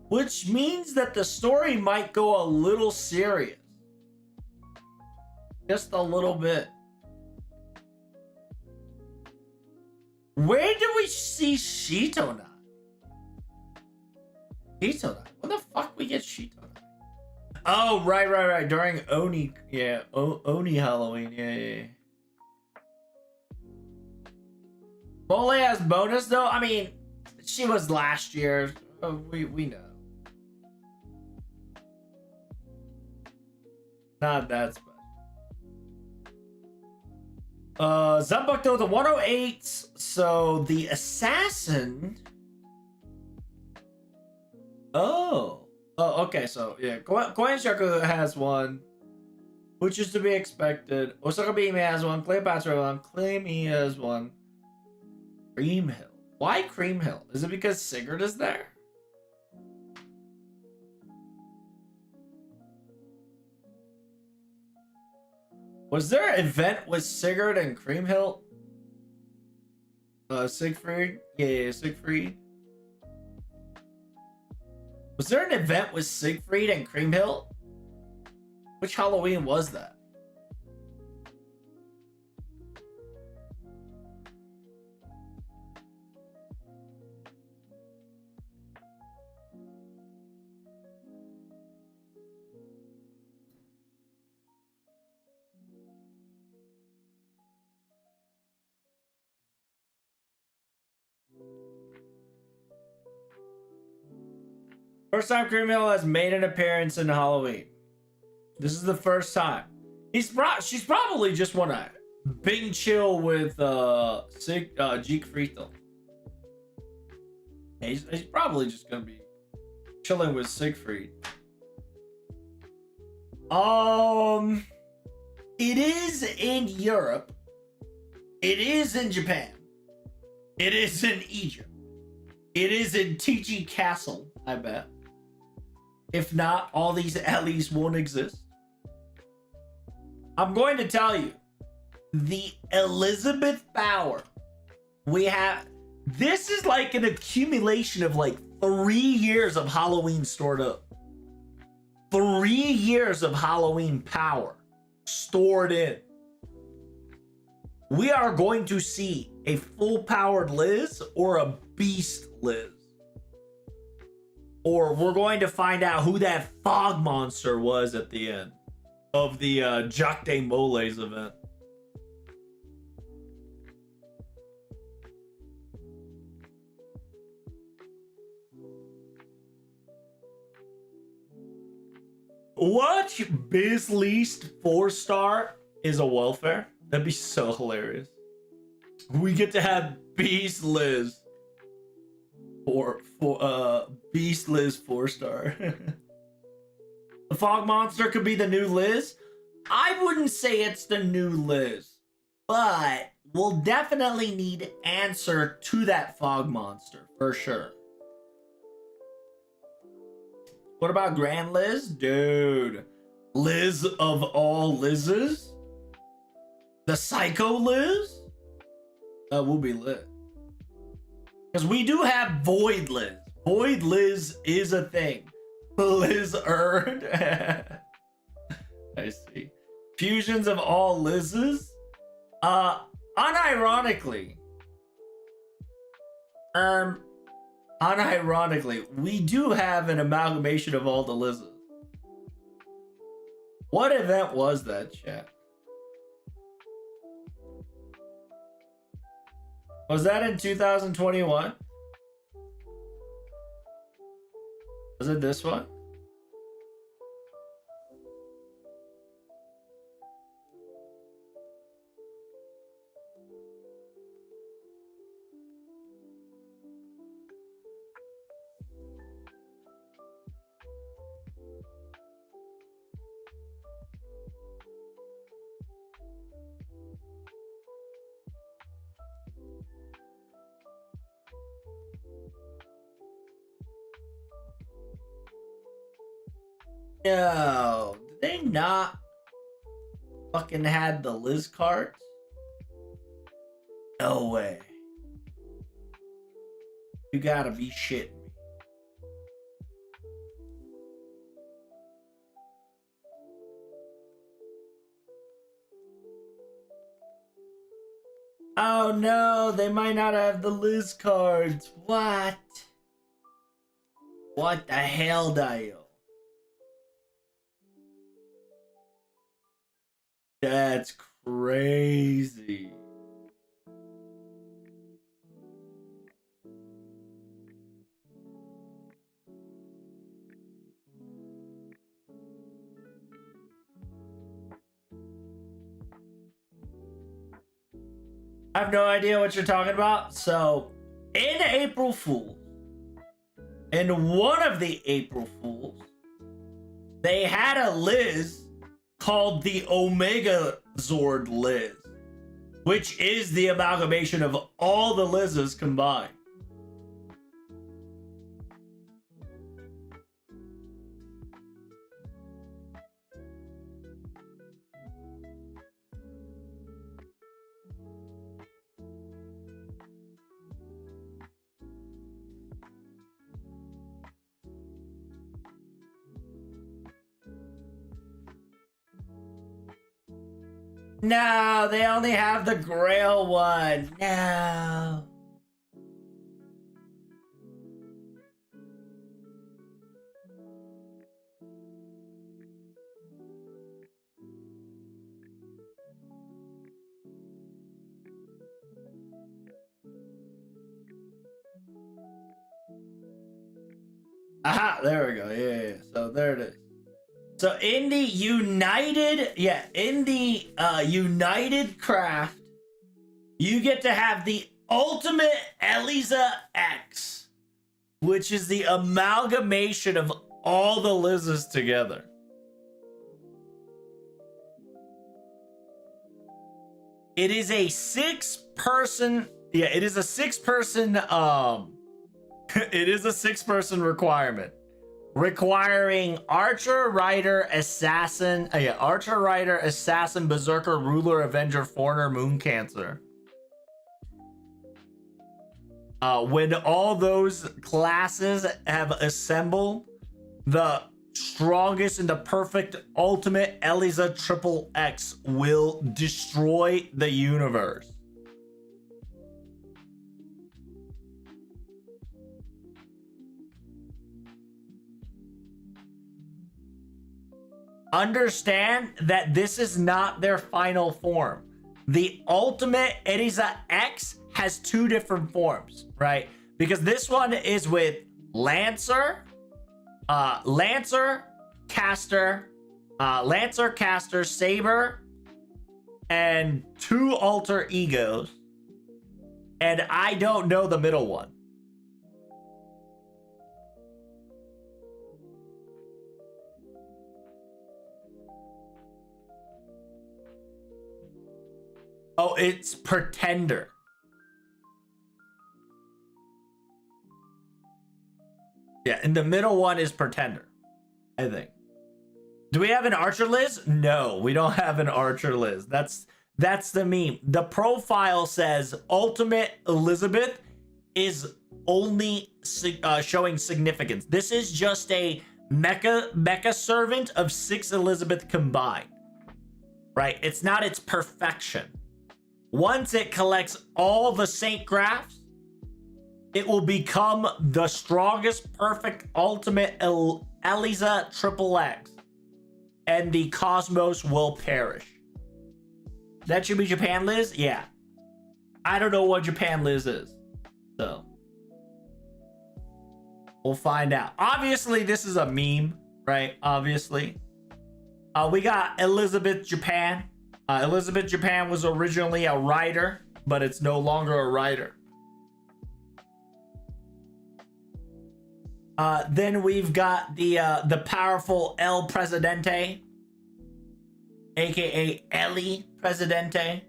Which means that the story might go a little serious. Just a little bit. Where do we see Shitonai? Shitonai? When the fuck we get Shitonai? Oh, right. During Oni, yeah, Oni Halloween, yeah. Mole has bonus though? I mean, she was last year. We know. Not that special. Zambukto the 108. So the assassin. Oh, okay. So yeah, Koenshaku has one. which is to be expected. Osaka Beam has one. Cleopatra has one. Clemmy has one. Cream Hill. Why Cream Hill? Is it because Sigurd is there? Was there an event with Sigurd and Cream Hill? Siegfried? Yeah, Siegfried. Was there an event with Siegfried and Cream Hill? Which Halloween was that? First time Cream Hill has made an appearance in Halloween. This is the first time. She's probably just wanna bing chill with Jeek Friedel. He's probably just gonna be chilling with Siegfried. It is in Europe. It is in Japan. It is in Egypt. It is in TG Castle, I bet. If not, all these alleys won't exist. I'm going to tell you, the Elizabeth Bower we have, this is like an accumulation of like 3 years of Halloween stored up. 3 years of Halloween power stored in. We are going to see a full powered Liz or a beast Liz. Or we're going to find out who that fog monster was at the end of the Jacques de Mole's event. What? Biz least 4-star is a welfare? That'd be so hilarious. We get to have Beast Liz. Beast Liz 4-star. The fog monster could be the new Liz. I wouldn't say it's the new Liz, but we'll definitely need answer to that fog monster for sure. What about Grand Liz? Dude, Liz of all Liz's? The Psycho Liz? Will be lit. Because we do have Void Liz. Void Liz is a thing. Liz earned. I see. Fusions of all Liz's? Unironically. Unironically, we do have an amalgamation of all the Liz's. What event was that, chat? Was that in 2021? Was it this one? No, did they not fucking had the Liz cards? No way. You gotta be shitting me. Oh no, they might not have the Liz cards. What? What the hell, Dio? That's crazy. I have no idea what you're talking about. So, in April Fools, in one of the April Fools, they had a Liz called the Omega Zord Liz, which is the amalgamation of all the Liz's combined. No, they only have the Grail one. No. Aha, there we go. Yeah. So there it is. So in the United Craft, you get to have the ultimate Eliza X, which is the amalgamation of all the Liz's together. It is a 6-person. Yeah, it is a 6-person. It is a 6-person requirement. Requiring Archer, Rider, Assassin, Archer, Rider, Assassin, Berserker, Ruler, Avenger, Foreigner, Moon Cancer. When all those classes have assembled, the strongest and the perfect ultimate Eliza Triple X will destroy the universe. Understand that this is not their final form. The ultimate Eliza X has 2 different forms, right? Because this one is with Lancer, Caster, Saber, and 2 alter egos. And I don't know the middle one. Oh, it's Pretender. Yeah, and the middle one is Pretender, I think. Do we have an Archer Liz? No, we don't have an Archer Liz. That's the meme. The profile says Ultimate Elizabeth is only showing significance. This is just a mecha servant of 6 Elizabeth combined, right? It's not its perfection. Once it collects all the Saint Graphs, it will become the strongest, perfect, ultimate Eliza Triple X. And the Cosmos will perish. That should be Japan Liz? Yeah. I don't know what Japan Liz is. So. We'll find out. Obviously, this is a meme, right? Obviously. We got Elizabeth Japan. Elizabeth Japan was originally a writer, but it's no longer a writer. Then we've got the powerful El Presidente, aka Ellie Presidente.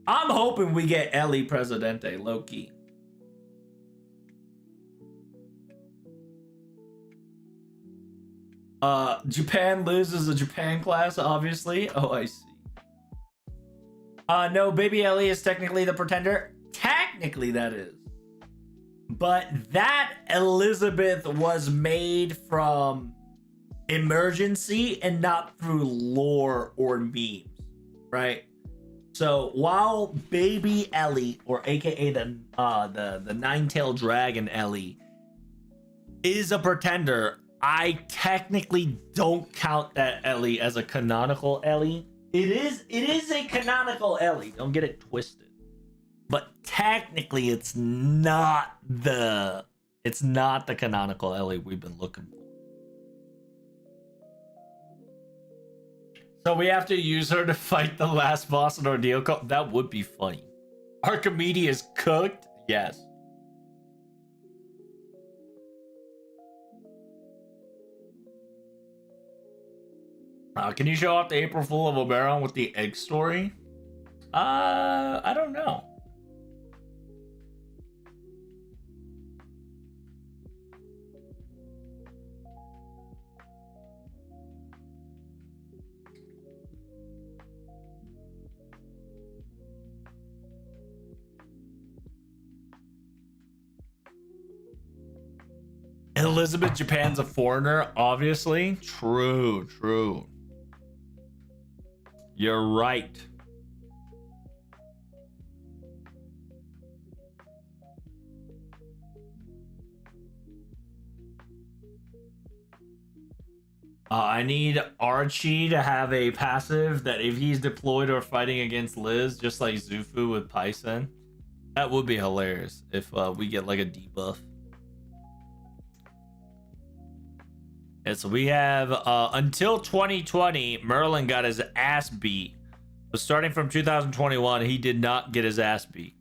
I'm hoping we get Ellie Presidente, low-key. Japan loses a Japan class, obviously. Oh, I see. No, Baby Ellie is technically the Pretender. Technically, that is. But that Elizabeth was made from emergency and not through lore or memes, right? So while Baby Ellie, or aka the nine-tailed dragon Ellie, is a Pretender, I technically don't count that Ellie as a canonical Ellie. It is a canonical Ellie, don't get it twisted. But technically it's not the canonical Ellie we've been looking for. So we have to use her to fight the last boss in Ordeal. That would be funny. Archimedes is cooked? Yes. Can you show off the April Fool of Oberon with the egg story? I don't know. Elizabeth Japan's a foreigner, obviously. True, true. You're right. I need Archie to have a passive that if he's deployed or fighting against Liz, just like Zufu with Python, that would be hilarious if we get like a debuff. And so we have until 2020, Merlin got his ass beat. But starting from 2021, he did not get his ass beat.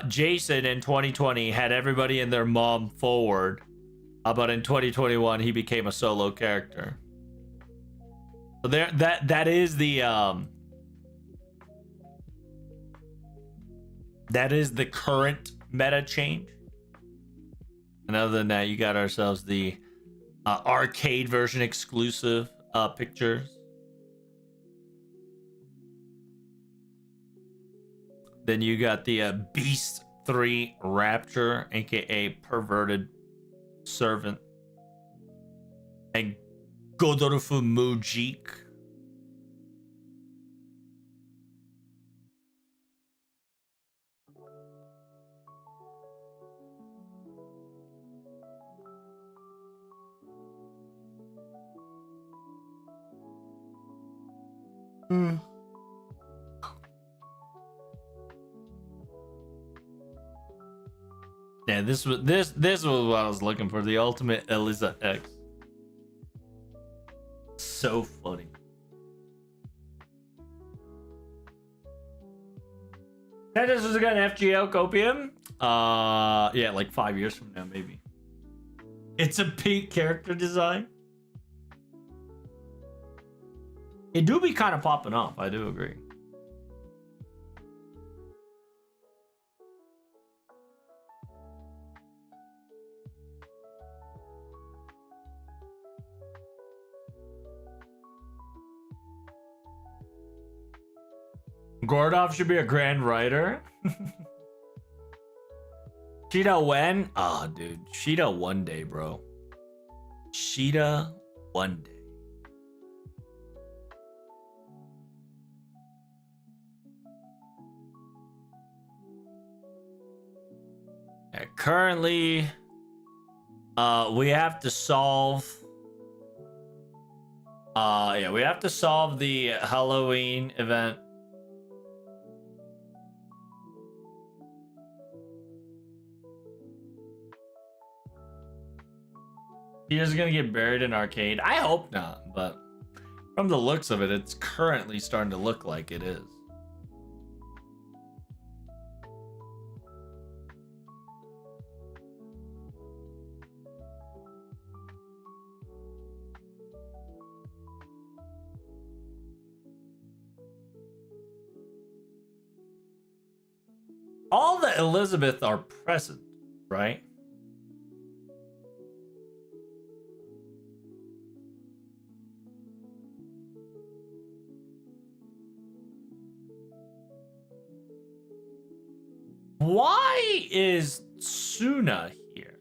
Jason in 2020 had everybody and their mom forward. But in 2021, he became a solo character. So there, that is the current meta change. And other than that, you got ourselves the arcade version exclusive pictures. Then you got the Beast 3 Rapture, aka Perverted Servant, and Godolphu Mujik. Yeah, this was what I was looking for. The ultimate Eliza X. So funny. That this was again FGO Copium. Yeah, like 5 years from now, maybe. It's a peak character design. It do be kind of popping off. I do agree. Gordov should be a grand writer. Sheeta when? Ah, oh, dude. Sheeta one day, bro. Sheeta one day. Yeah, currently, we have to solve. Yeah, we have to solve the Halloween event. He is gonna get buried in arcade. I hope not, but from the looks of it, it's currently starting to look like it is. All the Elizabeth are present, right? Why is Suna here?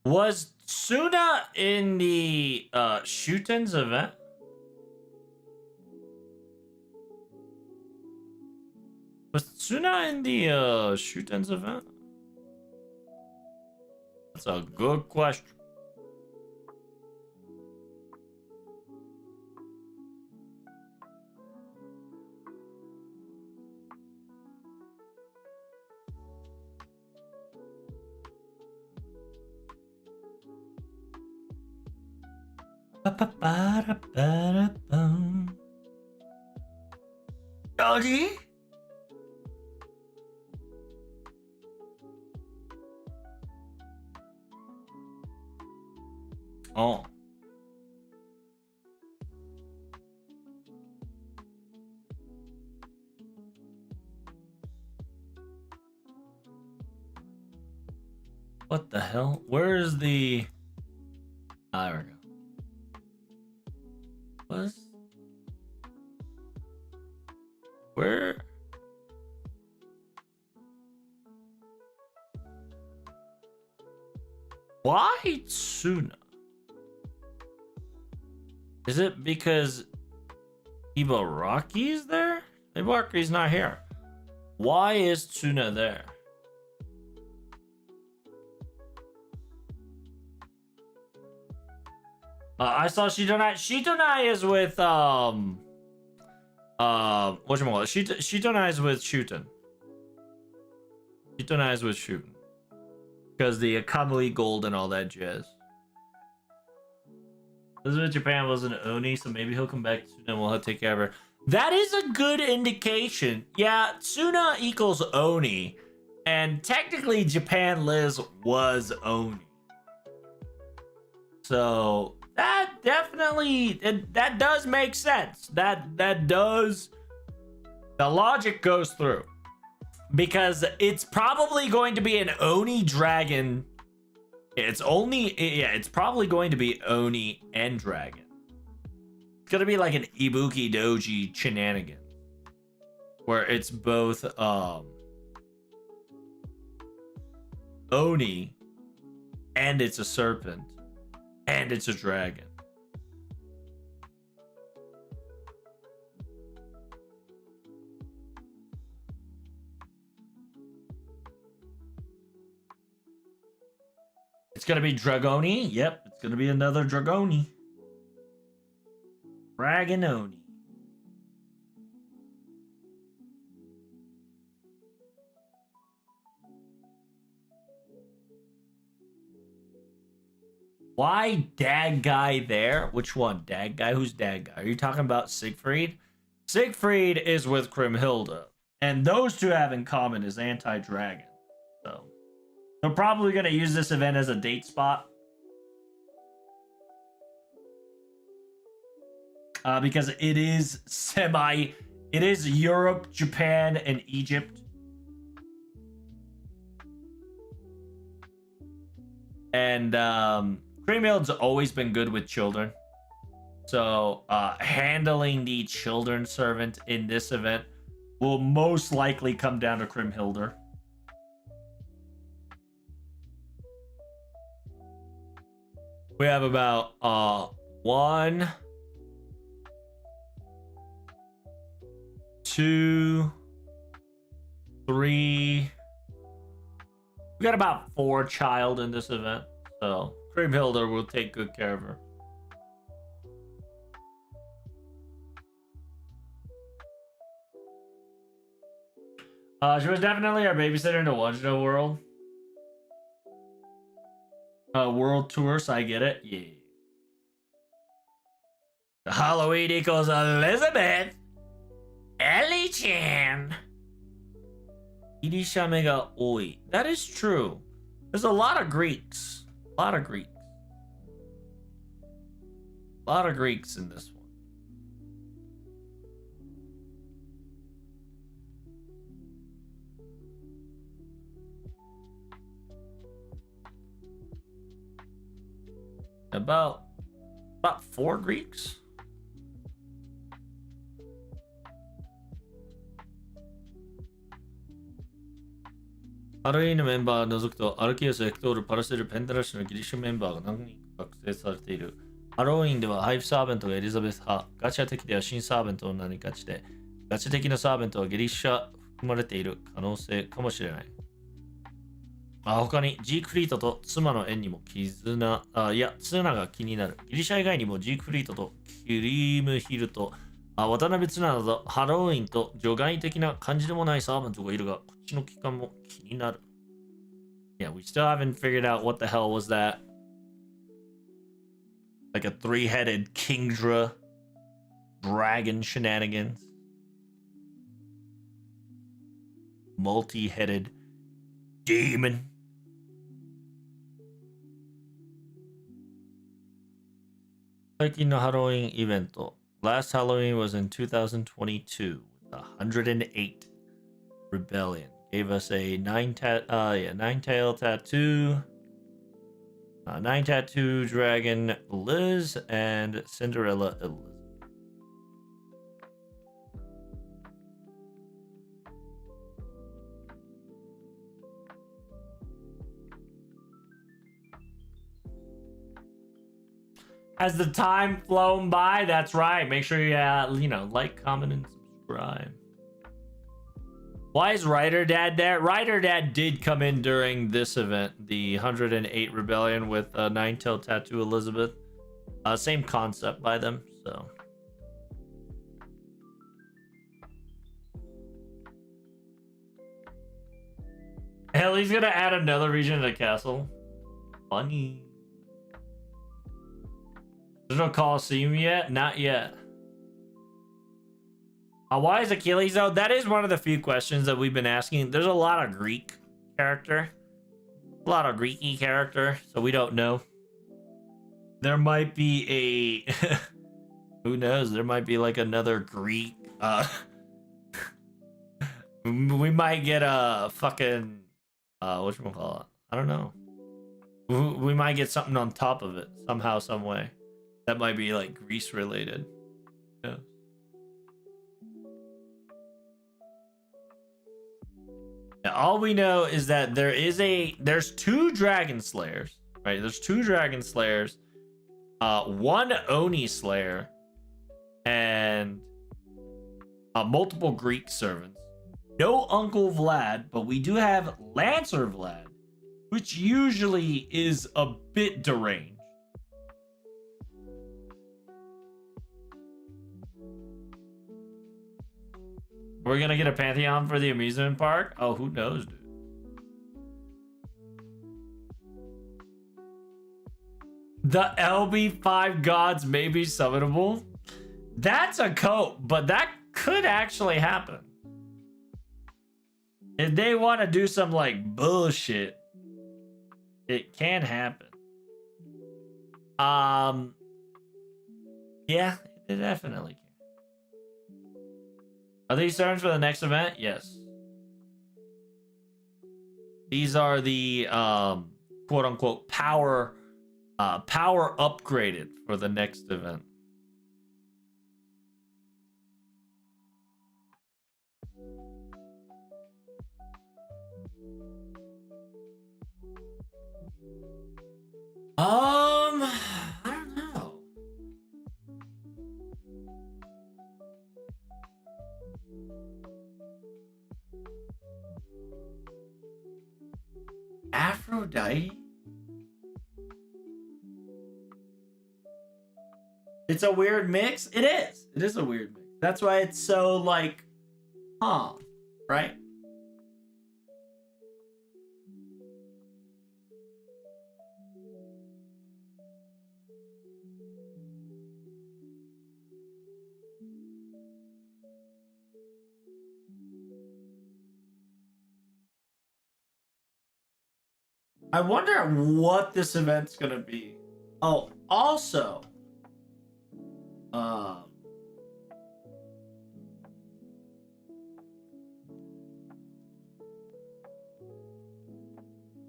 Was Suna in the Shuten's event? Was Suna in the Shuten's event? That's a good question. Doggy? Oh. What the hell? Where is the... Ah, there we go. Was... Where... Why Tsuna? Is it because Ibaraki's there? Ibaraki's not here. Why is Tsuna there? I saw Shitonai. Shitonai is with whatchamacallit? Shitonai is with Shuten. Shitonai is with Shuten. Because the Akamui Gold and all that jazz. Elizabeth Japan was an Oni, so maybe he'll come back soon and we'll take care of her. That is a good indication. Yeah, Tsuna equals Oni. And technically Japan Liz was Oni. So that definitely that does make sense. That does, the logic goes through. Because it's probably going to be an Oni dragon. It's probably going to be Oni and dragon. It's gonna be like an Ibuki Doji shenanigan. Where it's both Oni and it's a serpent and it's a dragon. It's gonna be Dragoni. Yep, it's gonna be another Dragoni. Dragononi. Why Dag Guy there? Which one? Dag Guy? Who's Dag Guy? Are you talking about Siegfried? Siegfried is with Grimhilda. And those two have in common is anti-dragon. So they're probably going to use this event as a date spot. Because it is it is Europe, Japan, and Egypt. And Creamfield's always been good with children. So handling the children servant in this event will most likely come down to Grimhilder. We have about 1, 2, 3. We got about 4 child in this event, so Grimhilder will take good care of her. She was definitely our babysitter in the Wajdo world. World tour, so I get it. Yeah. Halloween equals Elizabeth. Ellie-chan. Irishame ga oi. That is true. There's a lot of Greeks. A lot of Greeks. A lot of Greeks in this one. About 4 Greeks.ハロウィンのメンバーを除くと、アルキオス、エクトール、パラセル、ペンタラッシュのギリシャメンバーが何人か確定されている。ハロウィンではハイフサーベントがエリザベス派、ガチャ的では新サーベントの名に勝ちで、ガチャ的なサーベントはギリシャ含まれている可能性かもしれない。他にジークフリートと妻の縁にも絆、ツナが気になる。ギリシャ以外にもジークフリートとクリームヒルと渡辺ツナなどハロウィンと除外的な感じでもないサーバントがいるが、こっちの期間も気になる。Yeah, we still haven't figured out what the hell was that. Like a 3-headed Kingdra dragon shenanigans. Multi-headed demon. Hiking no Halloween event. Last Halloween was in 2022 with the 108 Rebellion. Gave us a nine tail tattoo, nine tattoo dragon Liz, and Cinderella Elizabeth. Has the time flown by? That's right. Make sure you, like, comment, and subscribe. Why is Ryder Dad there? Ryder Dad did come in during this event, the 108 Rebellion with Nine-Tailed Tattoo Elizabeth. Same concept by them, so. Hell, he's gonna add another region to the castle. Funny. There's no Colosseum yet? Not yet. Why is Achilles though? That is one of the few questions that we've been asking. There's a lot of Greek character. A lot of Greeky character, so we don't know. There might be a... Who knows? There might be like another Greek... we might get a fucking... whatchamacallit? I don't know. We might get something on top of it somehow, some way. That might be like Greece related. Yeah. Now, all we know is that there's two Dragon Slayers, right? There's two Dragon Slayers, one Oni Slayer, and multiple Greek servants. No Uncle Vlad, but we do have Lancer Vlad, which usually is a bit deranged. We're gonna get a Pantheon for the amusement park? Oh, who knows, dude? The LB5 gods may be summonable? That's a cope, but that could actually happen. If they want to do some, like, bullshit, it can happen. Yeah, it definitely can. Are these turns for the next event? Yes. These are the quote unquote power upgraded for the next event. I don't know. Aphrodite? It's a weird mix. It is. It is a weird mix. That's why it's so like, right? I wonder what this event's gonna be. Oh, also,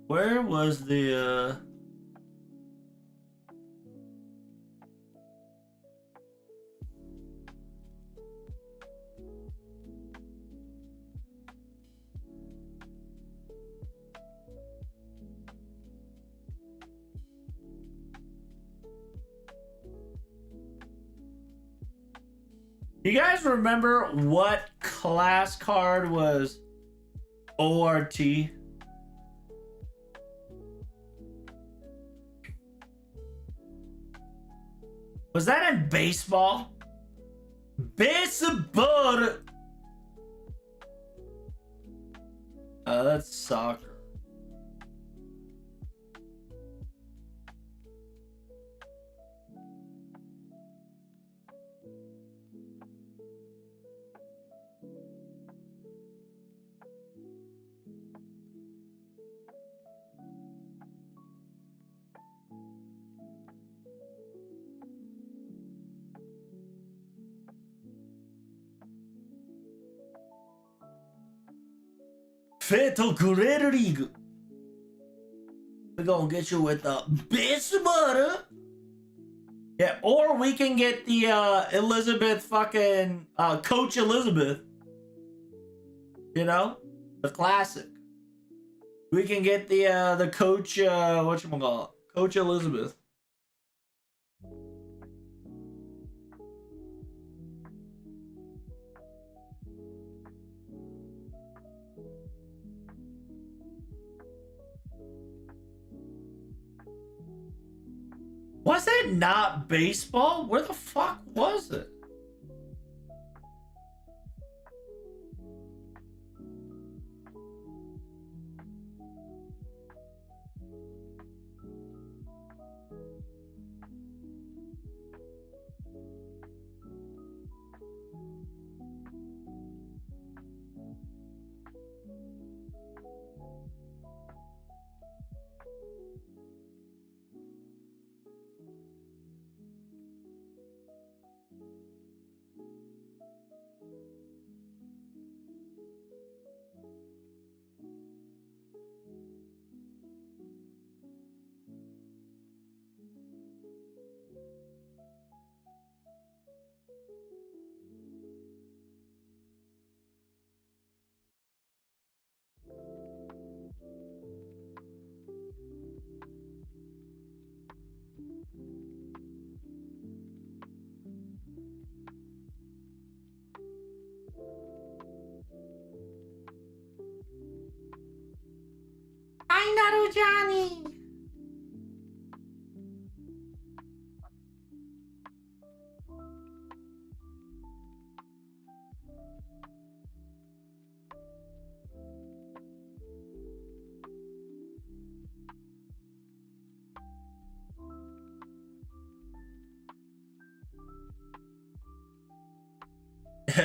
where was the you guys remember what class card was ORT? Was that in baseball? Baseball. That's soccer. Fatal Great League. We're gonna get you with the best butter. Yeah, or we can get the Elizabeth fucking Coach Elizabeth. You know? The classic. We can get the Coach whatchamacallit? Coach Elizabeth. Was it not baseball? Where the fuck was it? Hi, Naru Johnny.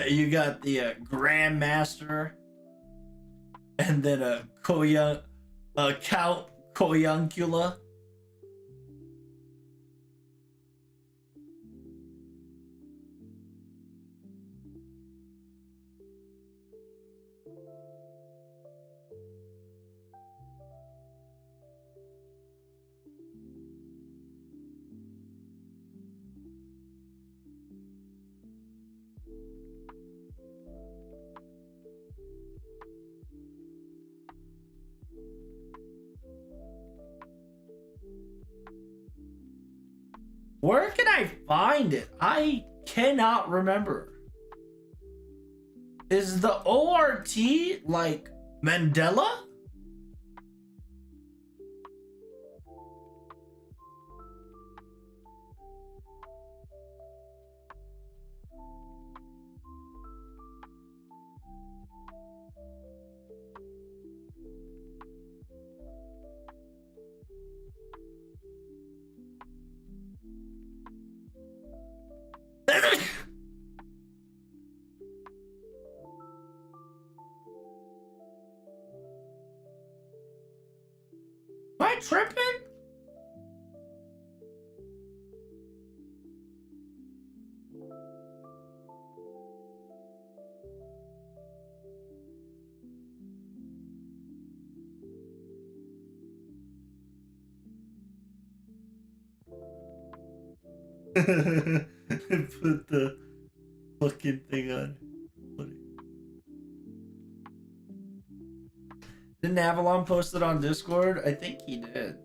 You got the Grandmaster, and then a Count Coyancula. Where can I find it? I cannot remember. Is the ORT like Mandela? Am I tripping? Put the fucking thing on. Didn't Avalon post it on Discord? I think he did.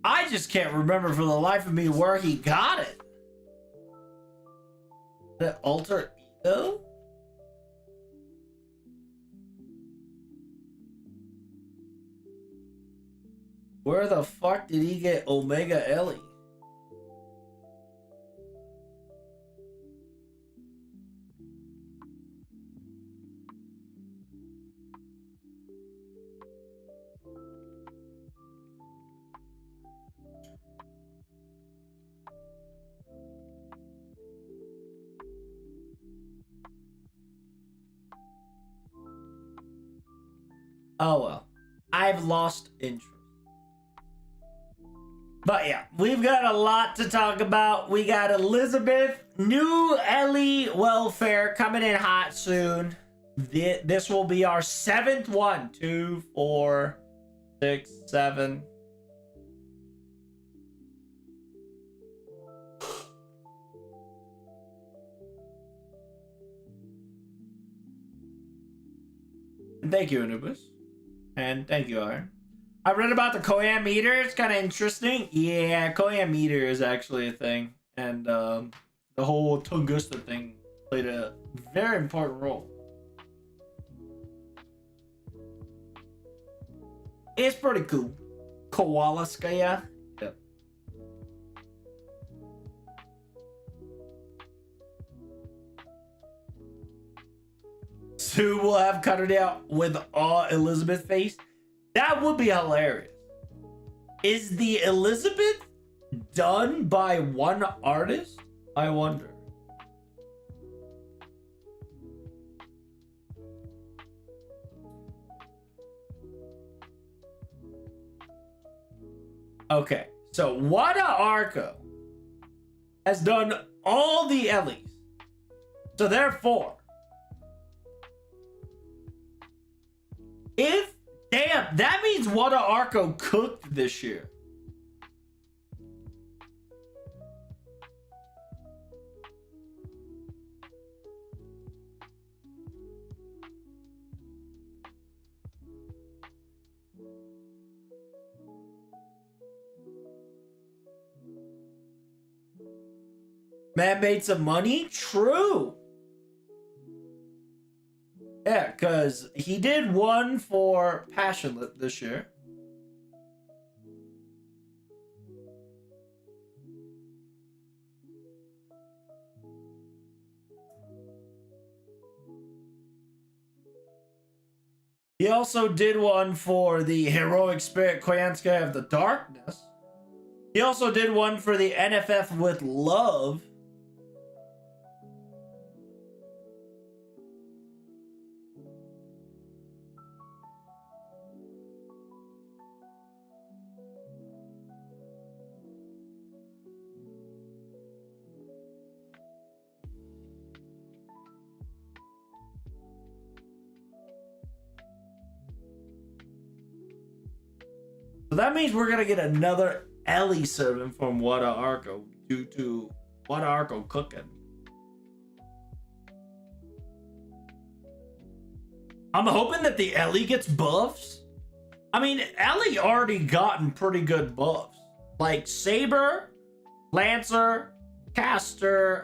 I just can't remember for the life of me where he got it. The alter ego? Where the fuck did he get Omega Ellie? Oh well. I've lost interest. But yeah, we've got a lot to talk about. We got Elizabeth, new Ellie welfare coming in hot soon. This will be our 7th one. 2, 4, 6, 7. And thank you, Anubis. And thank you, Iron. I read about the Koyam meter. It's kind of interesting. Yeah, Koyam meter is actually a thing. And the whole Tunguska thing played a very important role. It's pretty cool. Kowalskaya. Yep. Sue will have cut it out with all Elizabeth face. That would be hilarious. Is the Elizabeth done by one artist? I wonder. Okay, so Wada Arco has done all the Ellies. So therefore, if damn, that means Wada Arco cooked this year. Man made some money? True. Yeah, because he did one for Passionate this year. He also did one for the Heroic Spirit Koyanska of the Darkness. He also did one for the NFF with Love. So that means we're going to get another Ellie servant from Wada Arco due to Wada Arco cooking. I'm hoping that the Ellie gets buffs. I mean, Ellie already gotten pretty good buffs. Like Saber, Lancer, Caster.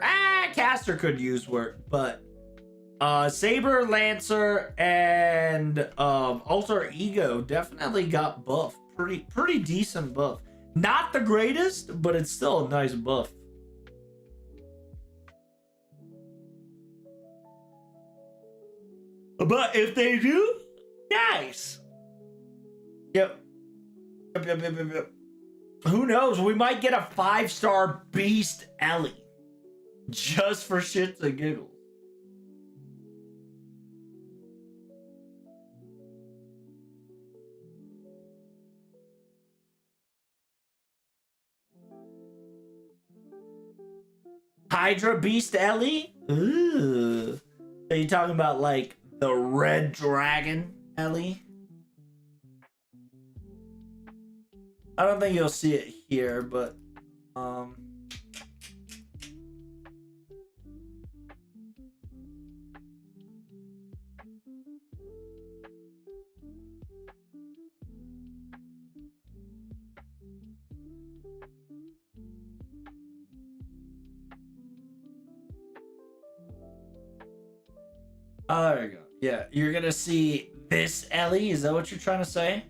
Caster could use work, but Saber, Lancer, and Alter Ego definitely got buff. Pretty decent buff. Not the greatest, but it's still a nice buff. But if they do, nice. Yep. Yep. Who knows? We might get a 5-star Beast Ellie. Just for shits and giggles. Hydra Beast Ellie? Ooh. So you talking about like the Red Dragon Ellie? I don't think you'll see it here, but oh, there you go. Yeah, you're gonna see this Ellie. Is that what you're trying to say?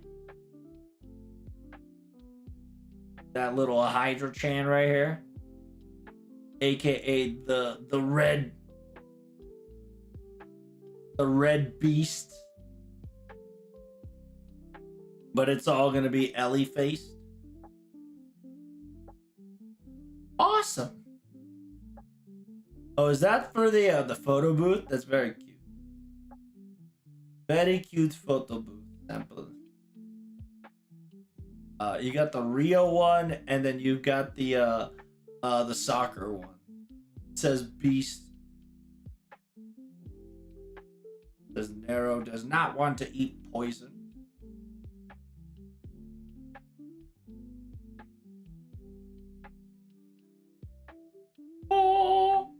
That little Hydra Chan right here, aka the red beast. But it's all gonna be Ellie faced. Awesome. Oh, is that for the photo booth? That's very cute. Very cute photo booth sample. You got the Rio one, and then you've got the soccer one. It says Beast. It says Nero does not want to eat poison. Oh,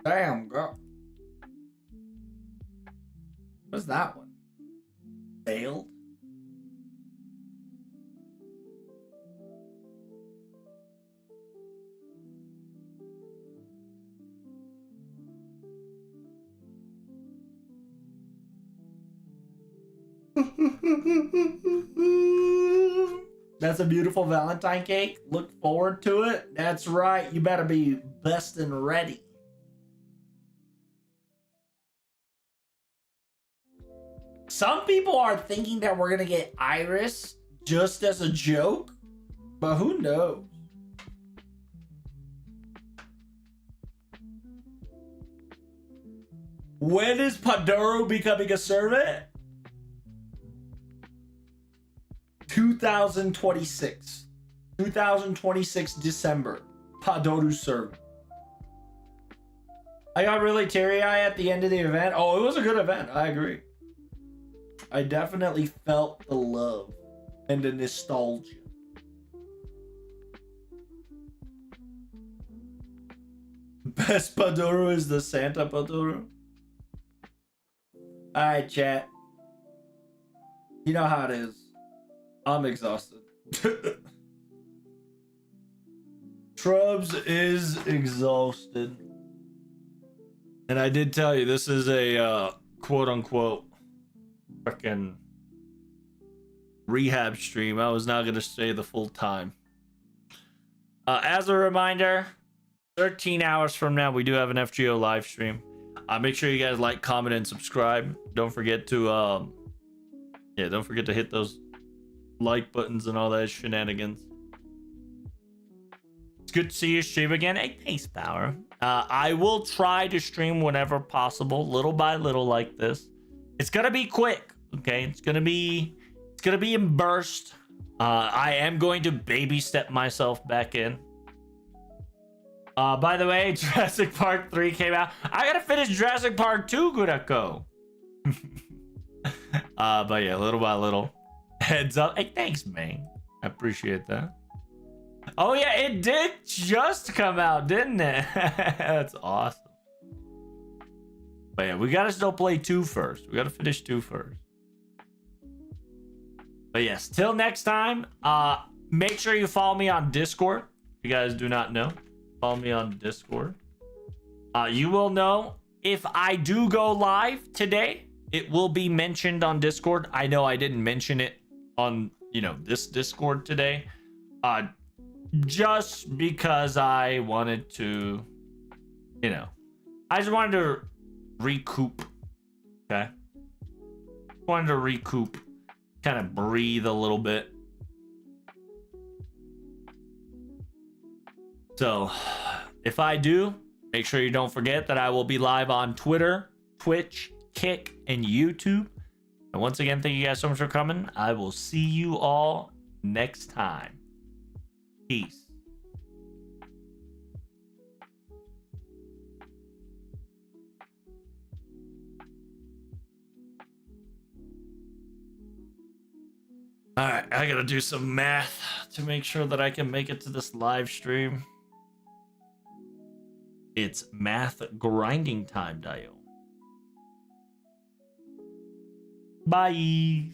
damn, girl. What's that one? Failed? That's a beautiful Valentine cake. Look forward to it. That's right. You better be best and ready. Some people are thinking that we're gonna get Iris just as a joke, but who knows? When is Padoro becoming a servant? 2026. 2026 December. Padoru servant. I got really teary-eyed at the end of the event. Oh, it was a good event. I agree. I definitely felt the love and the nostalgia. Best Padoru is the Santa Padoru. Alright, chat. You know how it is. I'm exhausted. Trubs is exhausted. And I did tell you, this is a quote-unquote freaking rehab stream. I was not going to stay the full time. As a reminder, 13 hours from now, we do have an FGO live stream. Make sure you guys like, comment, and subscribe. Don't forget to, don't forget to hit those like buttons and all that shenanigans. It's good to see you stream again. Hey, thanks, Power. I will try to stream whenever possible, little by little like this. It's gonna be quick, okay? It's gonna be in burst. I am going to baby step myself back in. By the way, Jurassic Park 3 came out. I gotta finish Jurassic Park 2, Gurako. But yeah, little by little. Heads up. Hey, thanks, man. I appreciate that. Oh yeah, it did just come out, didn't it? That's awesome. But yeah, we gotta still play 2 first. We gotta finish 2 first. But yes, till next time, make sure you follow me on Discord. If you guys do not know, follow me on Discord. You will know if I do go live today. It will be mentioned on Discord. I know I didn't mention it on, this Discord today. Just because I wanted to, I just wanted to recoup. Okay. Wanted to recoup, kind of breathe a little bit. So if I do, make sure you don't forget that I will be live on Twitter, Twitch, Kick, and YouTube. And once again, thank you guys so much for coming. I will see you all next time. Peace. All right, I gotta do some math to make sure that I can make it to this live stream. It's math grinding time, Dio. Bye.